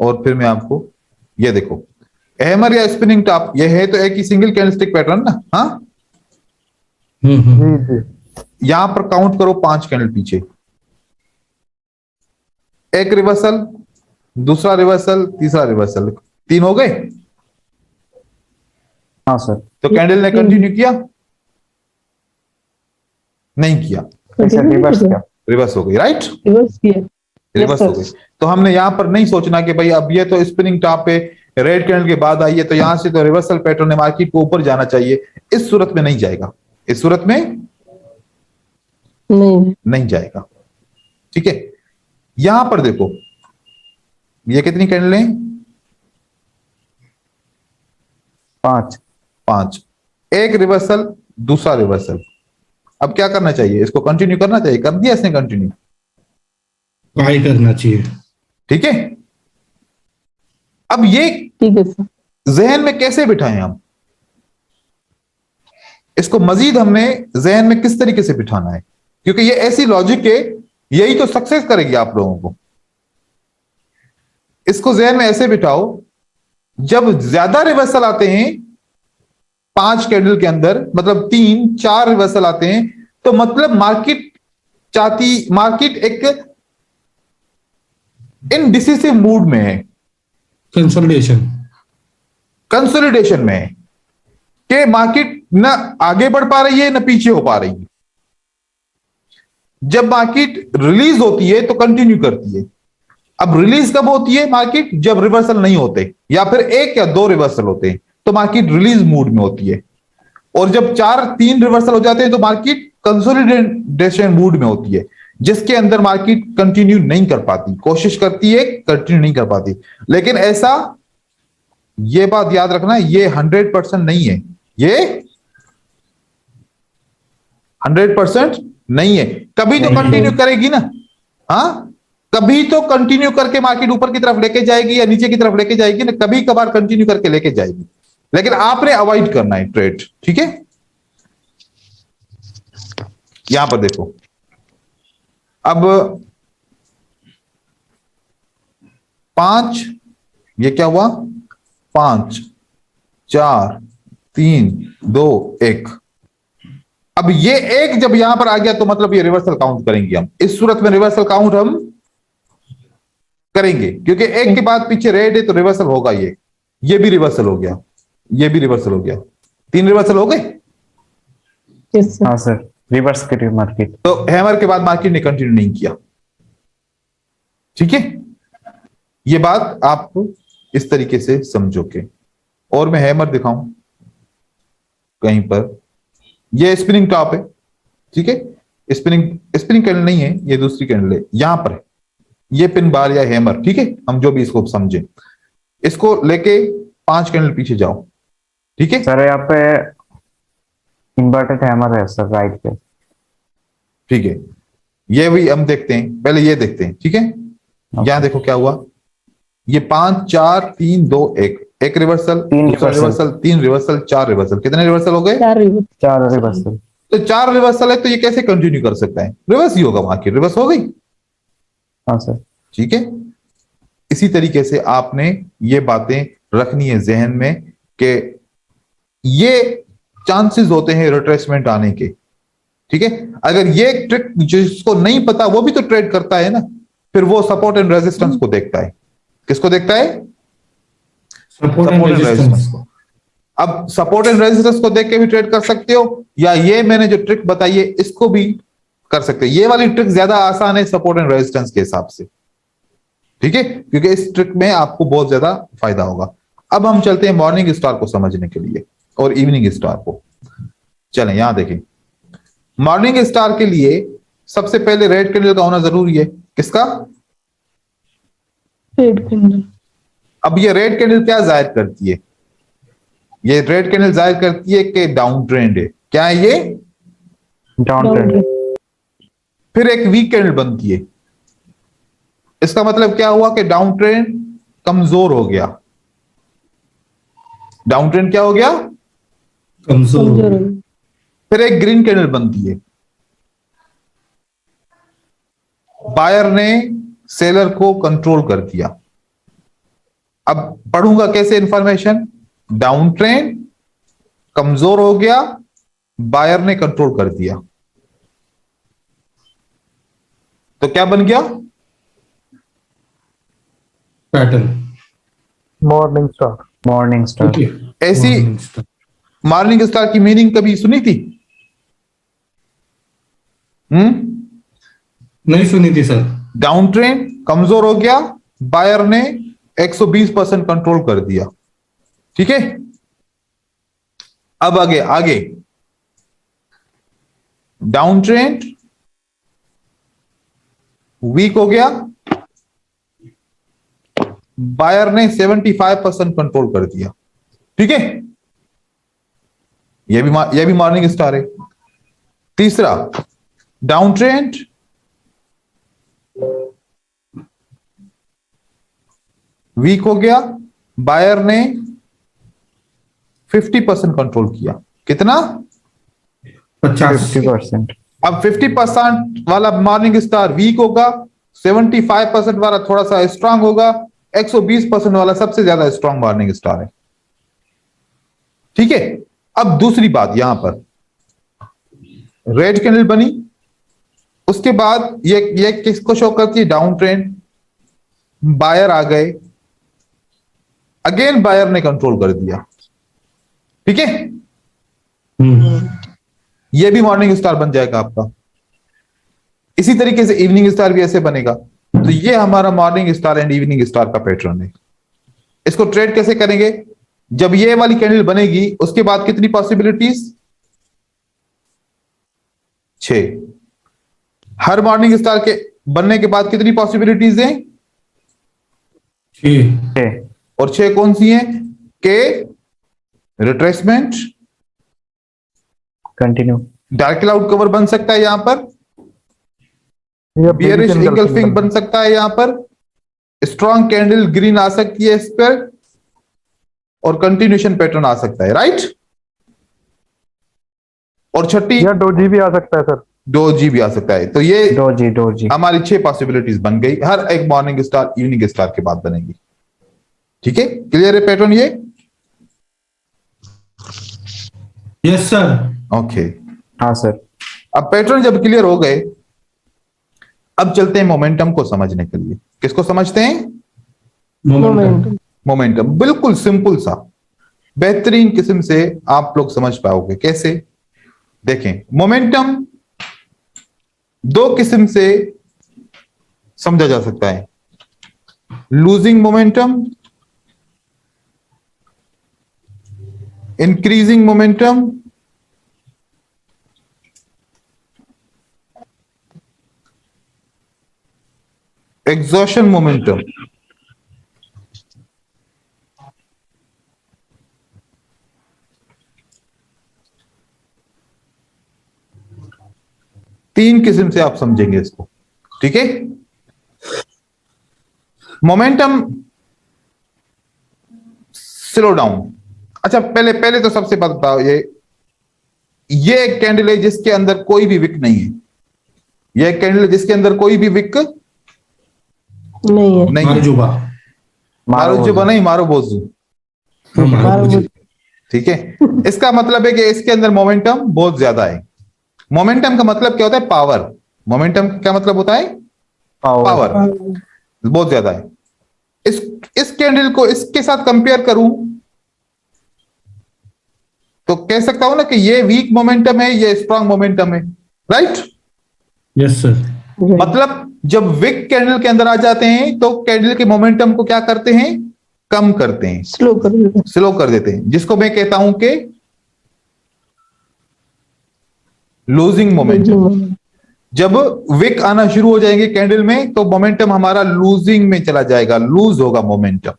और फिर मैं आपको ये देखो हैमर या स्पिनिंग टॉप, ये है तो एक ही सिंगल कैंडलस्टिक पैटर्न ना। हाँ, जी जी यहां पर काउंट करो 5 कैंडल पीछे, एक रिवर्सल, दूसरा रिवर्सल, तीसरा रिवर्सल, 3 हो गए। हाँ सर। तो कैंडल ने कंटिन्यू किया? नहीं किया, सर रिवर्स किया। रिवर्स हो गई, राइट, रिवर्स किया। रिवर्स हो गई। तो हमने यहां पर नहीं सोचना कि भाई अब ये तो स्पिनिंग टॉप पे रेड कैंडल के बाद आई है तो यहां से तो रिवर्सल पैटर्न है, मार्केट को ऊपर जाना चाहिए। इस सूरत में नहीं जाएगा, इस सूरत में नहीं जाएगा। ठीक है, यहां पर देखो ये कितनी कैंडल है? 5, एक रिवर्सल, दूसरा रिवर्सल। अब क्या करना चाहिए? इसको कंटिन्यू करना चाहिए, कर दिया इसने कंटिन्यू, बाय करना चाहिए। ठीक है। अब ये ठीक है सर। जहन में कैसे बिठाएं हम इसको? मजीद हमने जहन में किस तरीके से बिठाना है, क्योंकि ये ऐसी लॉजिक है, यही तो सक्सेस करेगी आप लोगों को। इसको जहन में ऐसे बिठाओ, जब ज्यादा रिवर्सल आते हैं 5 कैंडल के अंदर, मतलब 3-4 रिवर्सल आते हैं, तो मतलब मार्केट एक इनडिसिसिव मूड में है, कंसोलिडेशन में है, कि मार्केट ना आगे बढ़ पा रही है ना पीछे हो पा रही है। जब मार्केट रिलीज होती है तो कंटिन्यू करती है। अब रिलीज कब होती है मार्केट? जब रिवर्सल नहीं होते, या फिर 1 या 2 रिवर्सल होते हैं, तो मार्केट रिलीज मूड में होती है। और जब 4-3 रिवर्सल हो जाते हैं तो मार्केट कंसोलिडेशन मूड में होती है, जिसके अंदर मार्केट कंटिन्यू नहीं कर पाती, कोशिश करती है कंटिन्यू नहीं कर पाती। लेकिन ऐसा, ये बात याद रखना, ये 100% नहीं है, ये 100% नहीं है। कभी तो कंटिन्यू करेगी ना, हाँ, कभी तो कंटिन्यू करके मार्केट ऊपर की तरफ लेके जाएगी या नीचे की तरफ लेके जाएगी ना, कभी कभार कंटिन्यू करके लेके जाएगी। लेकिन आपने अवॉइड करना है ट्रेड, ठीक है। यहां पर देखो, अब 5, ये क्या हुआ? 5, 4, 3, 2, 1। अब ये 1 जब यहां पर आ गया तो मतलब ये रिवर्सल काउंट करेंगे हम। इस सूरत में रिवर्सल काउंट हम करेंगे, क्योंकि 1 के बाद पीछे रेड है तो रिवर्सल होगा। ये भी रिवर्सल हो गया, ये भी रिवर्सल हो गया, 3 रिवर्सल हो गए। हाँ सर, रिवर्स करिए मार्केट। तो हैमर के बाद मार्केट ने कंटिन्यू नहीं किया, ठीक है। ये बात आप इस तरीके से समझोगे। और मैं हैमर दिखाऊं कहीं पर, ये स्पिनिंग टॉप है, ठीक है। स्पिनिंग कैंडल नहीं है, ये दूसरी कैंडल है, यहां पर है ये पिन बार या हैमर, ठीक है। हम जो भी इसको समझे, इसको लेके 5 कैंडल पीछे जाओ, ठीक है सर। यहाँ पे इन्वर्टेड हैमर है सर, राइट पे, ठीक है। ये भी हम देखते हैं, पहले ये देखते हैं, ठीक है। यहां देखो क्या हुआ, ये 5, 4, 3, 2, 1, एक रिवर्सल, दूसरा रिवर्सल, 3 रिवर्सल, 4 रिवर्सल। कितने रिवर्सल हो गए? 4 रिवर्सल। तो 4 रिवर्सल है, तो ये कैसे कंटिन्यू कर सकता है? रिवर्स ही होगा, मार्केट रिवर्स हो गई। हाँ सर, ठीक है। इसी तरीके से आपने ये बातें रखनी है जहन में कि ये चांसेस होते हैं रिट्रेसमेंट आने के, ठीक है। अगर ये ट्रिक जिसको नहीं पता वो भी तो ट्रेड करता है ना, फिर वो सपोर्ट एंड रेजिस्टेंस को देखता है। किसको देखता है? सपोर्ट एंड रेजिस्टेंस को। अब सपोर्ट एंड रेजिस्टेंस को देख के भी ट्रेड कर सकते हो, या ये मैंने जो ट्रिक बताई है इसको भी कर सकते हो। ये वाली ट्रिक ज्यादा आसान है सपोर्ट एंड रेजिस्टेंस के हिसाब से, ठीक है, क्योंकि इस ट्रिक में आपको बहुत ज्यादा फायदा होगा। अब हम चलते हैं मॉर्निंग स्टार को समझने के लिए और इवनिंग स्टार को। चलें, यहां देखें, मॉर्निंग स्टार के लिए सबसे पहले रेड कैंडल का होना जरूरी है। किसका? Red candle. अब ये रेड कैंडल क्या जाहिर करती है? ये रेड कैंडल जाहिर करती है कि डाउन ट्रेंड है। क्या है ये? Down trend. फिर एक वीक कैंडल बनती है, इसका मतलब क्या हुआ कि डाउन ट्रेंड कमजोर हो गया। डाउन ट्रेंड क्या हो गया? कमजोर। फिर एक ग्रीन कैंडल बनती है, बायर ने सेलर को कंट्रोल कर दिया। अब पढ़ूंगा कैसे इंफॉर्मेशन, डाउन ट्रेंड कमजोर हो गया, बायर ने कंट्रोल कर दिया, तो क्या बन गया? Pattern. Morning star. Morning star. Okay, ऐसी मॉर्निंग स्टार की मीनिंग कभी सुनी थी? नहीं सुनी थी सर। डाउन ट्रेंड कमजोर हो गया, बायर ने 120% कंट्रोल कर दिया। ठीक है, अब आगे आगे डाउन ट्रेंड वीक हो गया, बायर ने 75% कंट्रोल कर दिया। ठीक है, यह भी मॉर्निंग स्टार है। तीसरा, डाउन ट्रेंड वीक हो गया, बायर ने 50% कंट्रोल किया। कितना? 50%। अब 50% वाला मॉर्निंग स्टार वीक होगा, 75% वाला थोड़ा सा स्ट्रांग होगा, 120% वाला सबसे ज्यादा स्ट्रांग मॉर्निंग स्टार है। ठीक है, अब दूसरी बात, यहां पर रेड कैंडल बनी, उसके बाद ये किसको शो करती है? Down trend. बायर आ गए, अगेन बायर ने कंट्रोल कर दिया। ठीक है, ये भी मॉर्निंग स्टार बन जाएगा आपका। इसी तरीके से इवनिंग स्टार भी ऐसे बनेगा। तो ये हमारा morning star and evening star का पैटर्न है। इसको ट्रेड कैसे करेंगे? जब ये वाली कैंडल बनेगी उसके बाद कितनी पॉसिबिलिटीज? 6। हर मॉर्निंग स्टार के बनने के बाद कितनी पॉसिबिलिटीज हैं? 6। और 6 कौन सी हैं? के retracement, continue, dark cloud cover बन सकता है यहां पर, या बियरिश इंगल्फिंग बन सकता है यहां पर, स्ट्रॉन्ग कैंडल ग्रीन आ सकती है इस पर, और कंटिन्यूशन पैटर्न आ सकता है। राइट, और छठी या डोजी भी आ सकता है सर। डोजी भी आ सकता है। तो ये डोजी। हमारी 6 पॉसिबिलिटीज बन गई, हर एक मॉर्निंग स्टार इवनिंग स्टार के बाद बनेगी। ठीक है, क्लियर है पैटर्न ये? Yes sir. ओके, हाँ सर। अब पैटर्न जब क्लियर हो गए, अब चलते हैं मोमेंटम को समझने के लिए। किसको समझते हैं? मोमेंटम। मोमेंटम बिल्कुल सिंपल सा, बेहतरीन किस्म से आप लोग समझ पाओगे। कैसे? देखें, मोमेंटम 2 किस्म से समझा जा सकता है, losing momentum, increasing momentum, exhaustion momentum. तीन किस्म से आप समझेंगे इसको। ठीक है, मोमेंटम स्लो डाउन। अच्छा, पहले तो सबसे बात बताओ, ये एक कैंडल है जिसके अंदर कोई भी विक नहीं है। यह एक कैंडल है जिसके अंदर कोई भी विक नहीं है। नहीं है। मारुजुबा नहीं, मारुबोजू। ठीक है, इसका मतलब है कि इसके अंदर मोमेंटम बहुत ज्यादा है। मोमेंटम का मतलब क्या होता है? पावर। मोमेंटम का मतलब होता है पावर, बहुत ज्यादा है। इस कैंडल को इसके साथ कंपेयर करूं तो कह सकता हूं ना कि ये वीक मोमेंटम है, ये स्ट्रांग मोमेंटम है। राइट? Yes sir. मतलब जब विक कैंडल के अंदर आ जाते हैं तो कैंडल के मोमेंटम को क्या करते हैं? कम करते हैं, स्लो कर देते हैं। स्लो कर देते हैं, जिसको मैं कहता हूं कि लूजिंग मोमेंटम। जब विक आना शुरू हो जाएंगे कैंडल में तो मोमेंटम हमारा लूजिंग में चला जाएगा, लूज होगा मोमेंटम।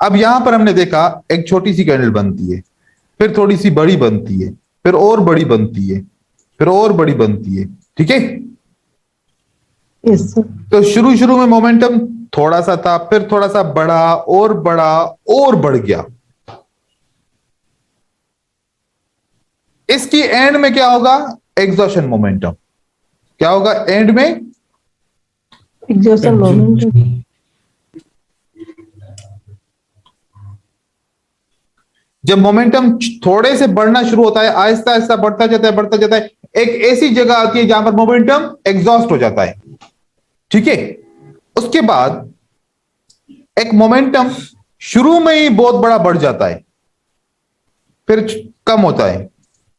अब यहां पर हमने देखा एक छोटी सी कैंडल बनती है, फिर थोड़ी सी बड़ी बनती है, फिर और बड़ी बनती है, फिर और बड़ी बनती है। ठीक है, यस सर। तो शुरू में मोमेंटम थोड़ा सा था, फिर थोड़ा सा बढ़ा और बढ़ गया। इसकी एंड में क्या होगा? Exhaustion momentum. क्या होगा एंड में? Exhaustion momentum. जब मोमेंटम थोड़े से बढ़ना शुरू होता है, आहिस्ता आहिस्ता बढ़ता जाता है, बढ़ता जाता है, एक ऐसी जगह आती है जहां पर मोमेंटम एग्जॉस्ट हो जाता है। ठीक है, उसके बाद एक मोमेंटम शुरू में ही बहुत बड़ा बढ़ जाता है, फिर कम होता है,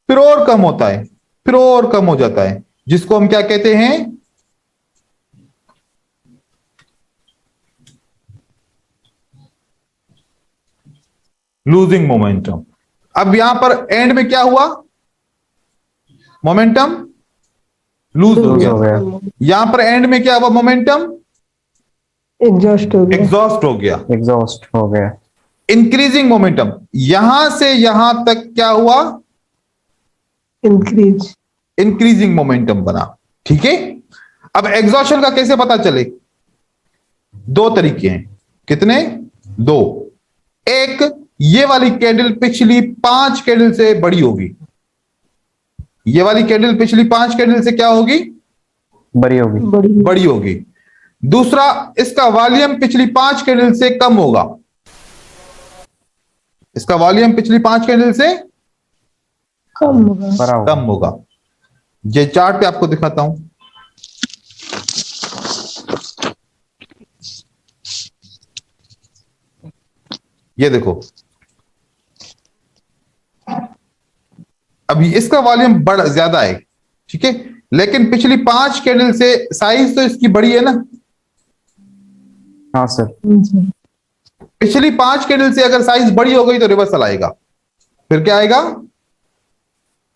फिर और कम होता है, फिर और कम हो जाता है, जिसको हम क्या कहते हैं, लूजिंग मोमेंटम। अब यहां पर एंड में क्या हुआ, मोमेंटम लूज हो हो गया। गया, यहां पर एंड में क्या हुआ, मोमेंटम एग्जॉस्ट हो गया, एग्जॉस्ट हो गया। एग्जॉस्ट हो गया। इंक्रीजिंग मोमेंटम, यहां से यहां तक क्या हुआ, इंक्रीज, इंक्रीजिंग मोमेंटम बना। ठीक है, अब एग्जॉशन का कैसे पता चले, दो तरीके हैं। कितने, दो। एक, ये वाली कैंडल पिछली 5 कैंडल से बड़ी होगी, ये वाली कैंडल पिछली 5 कैंडल से क्या होगी, बड़ी होगी। बड़ी बड़ी होगी। दूसरा, इसका वॉल्यूम पिछली 5 कैंडल से कम होगा, इसका वॉल्यूम पिछली 5 कैंडल से कम होगा, बड़ा होगा। कम होगा। ये चार्ट पे आपको दिखाता हूं, ये देखो, अभी इसका वॉल्यूम बड़ा ज्यादा है, ठीक है, लेकिन पिछली 5 कैंडल से साइज तो इसकी बड़ी है ना। हाँ सर। पिछली 5 कैंडल से अगर साइज बड़ी हो गई तो रिवर्सल आएगा, फिर क्या आएगा,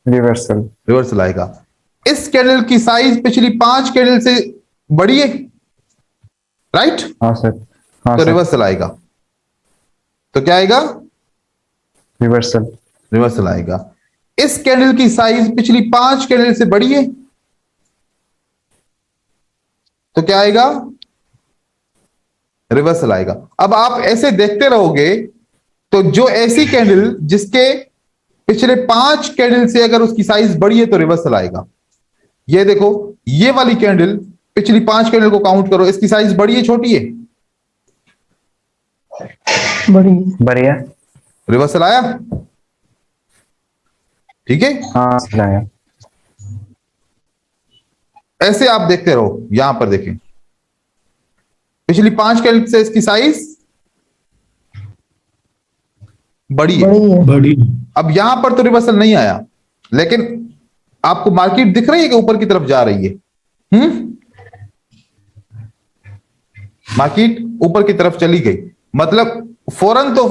रिवर्सल। रिवर्सल आएगा। इस कैंडल की साइज पिछली 5 कैंडल से बड़ी है, राइट, हाँ सर। हाँ तो सर, रिवर्सल आएगा। तो क्या आएगा, रिवर्सल। रिवर्सल आएगा। इस कैंडल की साइज पिछली 5 कैंडल से बड़ी है, तो क्या आएगा, रिवर्सल आएगा। अब आप ऐसे देखते रहोगे तो जो ऐसी कैंडल जिसके पिछले 5 कैंडल से अगर उसकी साइज बड़ी है तो रिवर्सल आएगा। ये देखो, ये वाली कैंडल पिछली 5 कैंडल को काउंट करो, इसकी साइज बड़ी है छोटी है, बड़ी, बढ़िया। रिवर्सल आया। ठीक है, हाँ सर, आया। ऐसे आप देखते रहो। यहां पर देखें, पिछली 5 कैंडल से इसकी साइज बड़ी है। बड़ी है, बड़ी, अब यहां पर तो रिवर्सल नहीं आया, लेकिन आपको मार्केट दिख रही है कि ऊपर की तरफ जा रही है। मार्केट ऊपर की तरफ चली गई, मतलब फौरन तो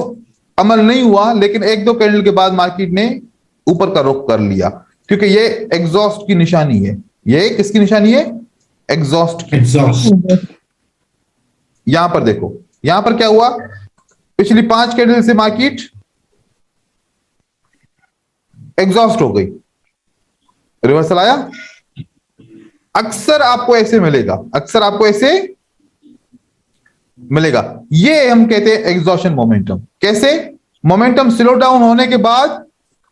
अमल नहीं हुआ, लेकिन 1-2 कैंडल के बाद मार्केट ने ऊपर का रुख कर लिया, क्योंकि ये एग्जॉस्ट की निशानी है। ये किसकी निशानी है, एग्जॉस्ट की। एग्जॉस्ट, यहां पर देखो, यहां पर क्या हुआ, पिछली 5 कैंडल से मार्केट एग्जॉस्ट हो गई, रिवर्सल आया। अक्सर आपको ऐसे मिलेगा, अक्सर आपको ऐसे मिलेगा। ये हम कहते हैं एग्जॉशन मोमेंटम। कैसे, मोमेंटम स्लो डाउन होने के बाद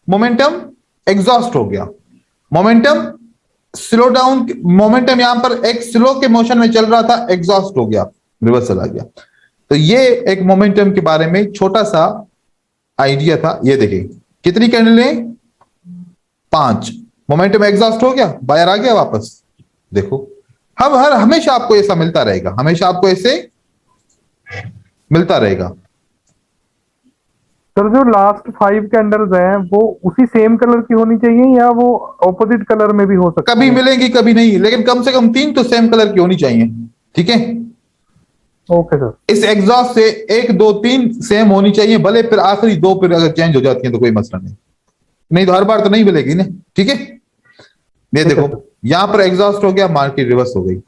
मोमेंटम एग्जॉस्ट हो गया, मोमेंटम स्लो डाउन, मोमेंटम यहां पर एक स्लो के मोशन में चल रहा था, एग्जॉस्ट हो गया, रिवर्सल आ गया। तो ये एक मोमेंटम के बारे में छोटा सा आइडिया था। ये देखिए, कितनी कैंडल है, 5, मोमेंटम एग्जॉस्ट हो गया, बायर आ गया वापस। देखो, हम हमेशा आपको ऐसा मिलता रहेगा, हमेशा आपको ऐसे मिलता रहेगा। सर जो लास्ट 5 कैंडल्स हैं वो उसी सेम कलर की होनी चाहिए या वो ऑपोजिट कलर में भी हो सकती कभी है? मिलेंगी कभी नहीं, लेकिन कम से कम 3 तो सेम कलर की होनी चाहिए। ठीक है, ओके सर। इस एग्जॉस्ट से 1, 2, 3 सेम होनी चाहिए, भले फिर आखिरी 2 फिर अगर चेंज हो जाती है तो कोई मसला नहीं, नहीं तो हर बार तो नहीं मिलेगी ना। ठीक है, ये देखो, यहां पर एग्जॉस्ट हो गया, मार्केट रिवर्स हो गई।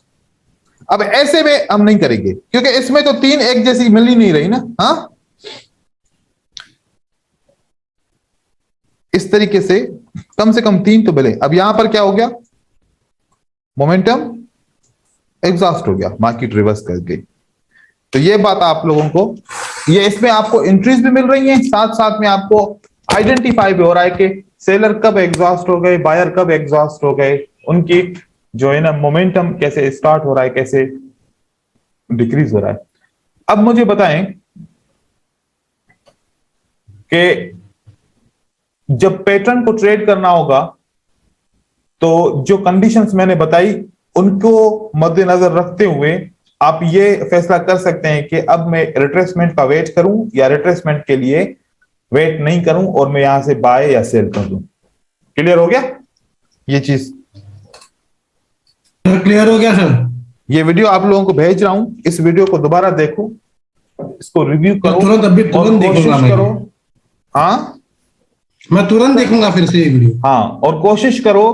अब ऐसे में हम नहीं करेंगे, क्योंकि इसमें तो 3 एक जैसी मिल ही नहीं रही ना। हाँ, इस तरीके से कम 3 तो मिले। अब यहां पर क्या हो गया, मोमेंटम एग्जॉस्ट हो गया, मार्केट रिवर्स कर गई। तो ये बात आप लोगों को, ये इसमें आपको एंट्रीज भी मिल रही हैं, साथ साथ में आपको आइडेंटिफाई भी हो रहा है कि सेलर कब एग्जॉस्ट हो गए, बायर कब एग्जॉस्ट हो गए, उनकी जो है ना मोमेंटम कैसे स्टार्ट हो रहा है, कैसे डिक्रीज हो रहा है। अब मुझे बताएं कि जब पैटर्न को ट्रेड करना होगा तो जो कंडीशंस मैंने बताई उनको मद्देनजर रखते हुए आप ये फैसला कर सकते हैं कि अब मैं रिट्रेसमेंट का वेट करूं या रिट्रेसमेंट के लिए वेट नहीं करूं और मैं यहां से बाय या सेल कर दूं। क्लियर हो गया ये चीज? क्लियर हो गया सर। ये वीडियो आप लोगों को भेज रहा हूं, इस वीडियो को दोबारा देखो, इसको रिव्यू करो, तुरंत अभी और तुरंत कोशिश देखूंगा मैं। करो। हाँ मैं तुरंत देखूंगा फिर से ये वीडियो। हाँ, और कोशिश करो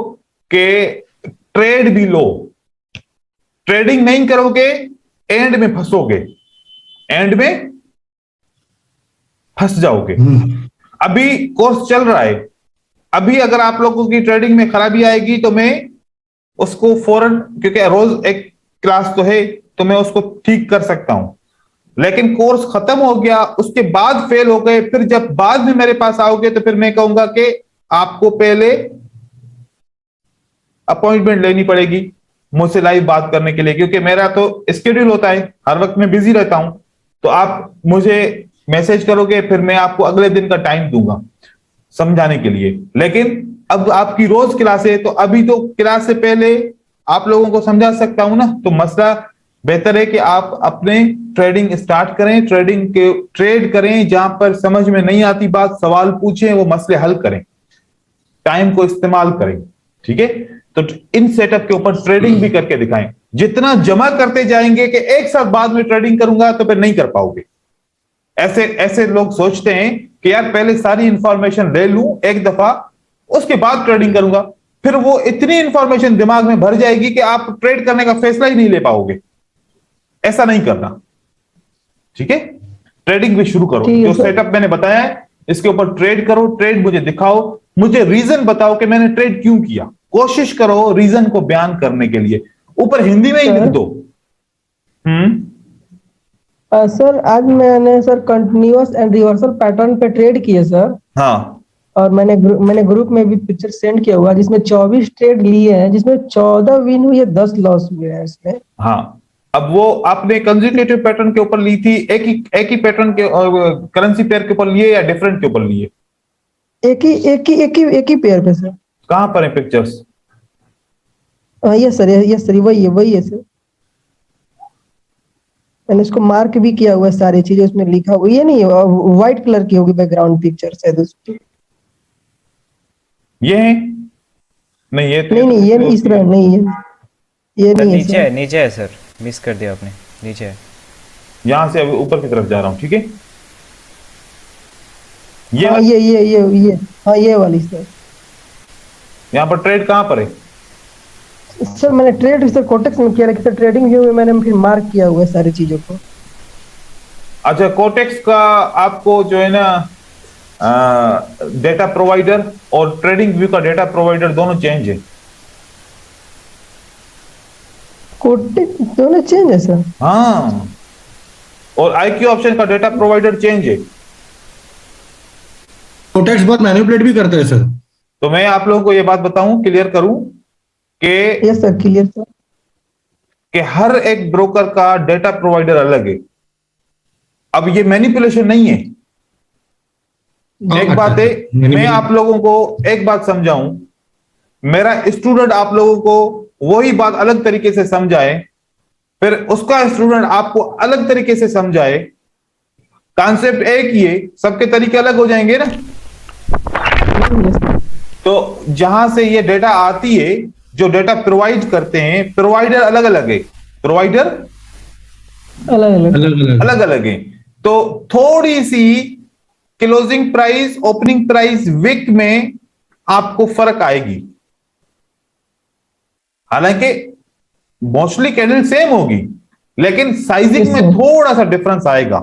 कि ट्रेड भी लो। ट्रेडिंग नहीं करोगे एंड में फंसोगे, एंड में फंस जाओगे। अभी कोर्स चल रहा है, अभी अगर आप लोगों की ट्रेडिंग में खराबी आएगी तो मैं उसको फौरन, क्योंकि रोज एक क्लास तो है तो मैं उसको ठीक कर सकता हूं, लेकिन कोर्स खत्म हो गया उसके बाद फेल हो गए, फिर जब बाद में मेरे पास आओगे तो फिर मैं कहूंगा कि आपको पहले अपॉइंटमेंट लेनी पड़ेगी मुझसे लाइव बात करने के लिए, क्योंकि मेरा तो स्केड्यूल होता है, हर वक्त मैं बिजी रहता हूं। तो आप मुझे मैसेज करोगे, फिर मैं आपको अगले दिन का टाइम दूंगा समझाने के लिए। लेकिन अब आपकी रोज क्लास है तो अभी तो क्लास से पहले आप लोगों को समझा सकता हूं ना, तो मसला बेहतर है कि आप अपने ट्रेडिंग स्टार्ट करें, ट्रेड करें, जहां पर समझ में नहीं आती बात सवाल पूछें, वो मसले हल करें, टाइम को इस्तेमाल करें। ठीक है, तो इन सेटअप के ऊपर ट्रेडिंग भी करके दिखाएं। जितना जमा करते जाएंगे कि एक साथ बाद में ट्रेडिंग करूंगा तो फिर नहीं कर पाओगे। ऐसे लोग सोचते हैं कि यार पहले सारी इंफॉर्मेशन ले लूं एक दफा, उसके बाद ट्रेडिंग करूंगा, फिर वो इतनी इंफॉर्मेशन दिमाग में भर जाएगी कि आप ट्रेड करने का फैसला ही नहीं ले पाओगे। ऐसा नहीं करना। ठीक है, ट्रेडिंग भी शुरू करो, जो सेटअप मैंने बताया है इसके ऊपर ट्रेड करो, ट्रेड मुझे दिखाओ, मुझे रीजन बताओ कि मैंने ट्रेड क्यों किया, कोशिश करो रीजन को बयान करने के लिए, ऊपर हिंदी में ही लिख दो। सर आज मैंने sir continuous and reversal pattern पे ट्रेड किए सर। हाँ, और मैंने ग्रुप में भी पिक्चर सेंड किया हुआ, जिसमें 24 ट्रेड लिए हैं, जिसमें 14 विन हुई है, 10 लॉस हुए हैं इसमें। हाँ, अब वो आपने कंसेक्यूटिव पैटर्न के ऊपर ली थी, एक ही पैटर्न के करेंसी पेयर के ऊपर लिए या डिफरेंट के ऊपर लिए? एक ही पेयर पे सर। कहां पर है पिक्चर्स? यस सर वही है सर। मैंने इसको मार्क भी किया हुआ है, सारी चीजें उसमें लिखा हुआ। ये नहीं व्हाइट कलर की होगी बैकग्राउंड पिक्चर शायद उसकी। ये है? नहीं ये तो नहीं ये नहीं, इस तरह नहीं है, ये नहीं है। नीचे है सर, मिस कर दिया आपने, नीचे है। यहां से अभी ऊपर की तरफ जा रहा हूं। ठीक है, ये ये वाली सर। यहां पर ट्रेड कहां पर है सर? मैंने ट्रेड सर कोटेक्स में किया, लेकिन सर ट्रेडिंग व्यू में मैंने फिर मार्क किया हुआ है सारी चीजों को। अच्छा, कोटेक्स का आपको जो है ना डेटा प्रोवाइडर और ट्रेडिंग व्यू का डेटा प्रोवाइडर दोनों चेंज है। कोटेक्स दोनों चेंज है सर? हाँ, और आईक्यू ऑप्शन का डेटा प्रोवाइडर चेंज है। कोटेक्स बहुत मैनिपुलेट भी करता है सर। तो मैं आप लोगों को ये बात बताऊं, क्लियर करूं कि यस सर, क्लियर सर, कि हर एक ब्रोकर का डेटा प्रोवाइडर अलग है। अब ये मैनिपुलेशन नहीं है। एक बात है, मैं आप लोगों को एक बात समझाऊं, मेरा स्टूडेंट आप लोगों को वही बात अलग तरीके से समझाए, फिर उसका स्टूडेंट आपको अलग तरीके से समझाए, कॉन्सेप्ट एक ही है, सबके तरीके अलग हो जाएंगे ना। तो जहां से ये डेटा आती है, जो डेटा प्रोवाइड करते हैं, प्रोवाइडर अलग अलग है, प्रोवाइडर अलग अलग है। तो थोड़ी सी closing price, opening price, wick में आपको फर्क आएगी। हालांकि मोस्टली कैंडल सेम होगी, लेकिन साइजिंग में थोड़ा सा डिफरेंस आएगा।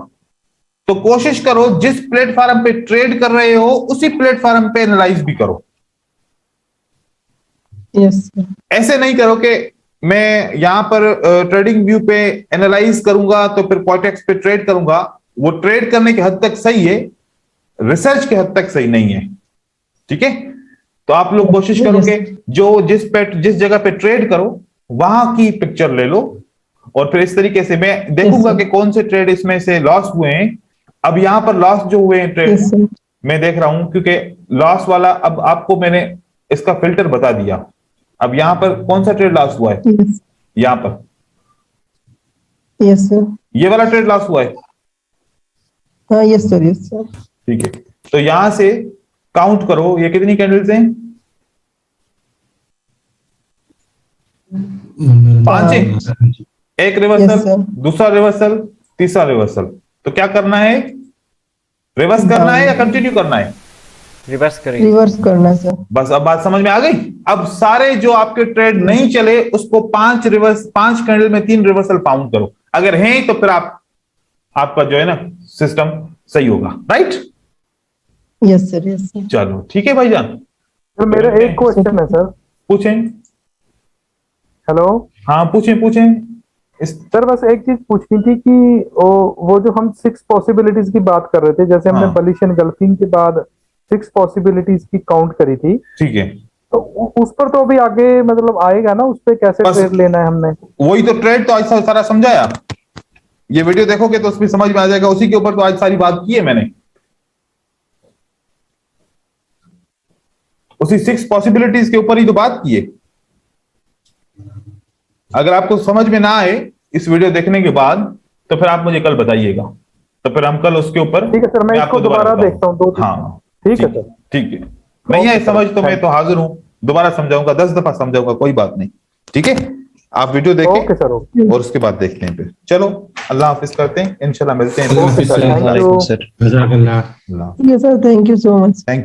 तो कोशिश करो जिस प्लेटफॉर्म पे ट्रेड कर रहे हो उसी प्लेटफॉर्म पे एनालाइज भी करो। यस ऐसे नहीं करो कि मैं यहां पर ट्रेडिंग व्यू पे एनालाइज करूंगा तो फिर कोटेक्स पे ट्रेड करूंगा। वो ट्रेड करने की हद तक सही है, रिसर्च की हद तक सही नहीं है। ठीक है, तो आप लोग कोशिश करो कि जो जिस जगह पे ट्रेड करो वहां की पिक्चर ले लो, और फिर इस तरीके से मैं देखूंगा कि कौन से ट्रेड इसमें से लॉस हुए हैं। अब यहां पर लॉस जो हुए हैं ट्रेड, मैं देख रहा हूं क्योंकि लॉस वाला अब आपको मैंने इसका फिल्टर बता दिया। अब यहां पर कौन सा ट्रेड लॉस हुआ है? यस यहां पर यस सर। ये वाला ट्रेड लॉस हुआ है। हाँ यस सर यस सर। ठीक है, तो यहां से काउंट करो ये कितनी कैंडल्स हैं? 5 है। एक Yes, रिवर्सल, sir. दूसरा रिवर्सल, तीसरा रिवर्सल। तो क्या करना है? रिवर्स करना है या कंटिन्यू करना है? रिवर्स करेंगे। रिवर्स करना है सर। बस अब बात समझ में आ गई। अब सारे जो आपके ट्रेड नहीं चले उसको 5 कैंडल में 3 रिवर्सल काउंट करो। अगर हैं तो फिर आपका जो है ना सिस्टम सही होगा, right? Yes sir yes sir. चलो ठीक है भाईजान। तो मेरा एक क्वेश्चन है सर। पूछें। हेलो हाँ पूछें। सर, बस एक चीज पूछनी थी कि वो जो हम 6 पॉसिबिलिटीज की बात कर रहे थे, जैसे हमने हाँ। बलिश एनगल्फिंग के बाद 6 पॉसिबिलिटीज की काउंट करी थी, ठीक है, तो उस पर तो अभी आगे मतलब आएगा ना, उस पर कैसे बस- ट्रेड लेना है हमने? वही तो ट्रेड तो आज सारा समझाया। ये वीडियो देखोगे तो उसमें समझ में आ जाएगा। उसी के ऊपर तो आज सारी बात की है मैंने। उसी 6 पॉसिबिलिटीज के ऊपर ही तो बात की है। अगर आपको समझ में ना आए इस वीडियो देखने के बाद तो फिर आप मुझे कल बताइएगा, तो फिर हम कल उसके ऊपर ठीक है सर, मैं आपको इसको दोबारा बताऊंगा। देखता हूँ 2-3। हाँ ठीक है सर। ठीक है। नहीं है समझ तो मैं तो हाजिर हूं, दोबारा समझाऊंगा, 10 दफा समझाऊंगा, कोई बात नहीं। ठीक है, आप वीडियो ओके देखें सर, ओके। और उसके बाद देखते हैं। फिर चलो अल्लाह हाफिज करते हैं, इंशाल्लाह मिलते हैं। अल्लाह हाफिज सर। Thank you. जज़ाकल्लाह। अल्लाह yes sir, thank you so much. Thank you.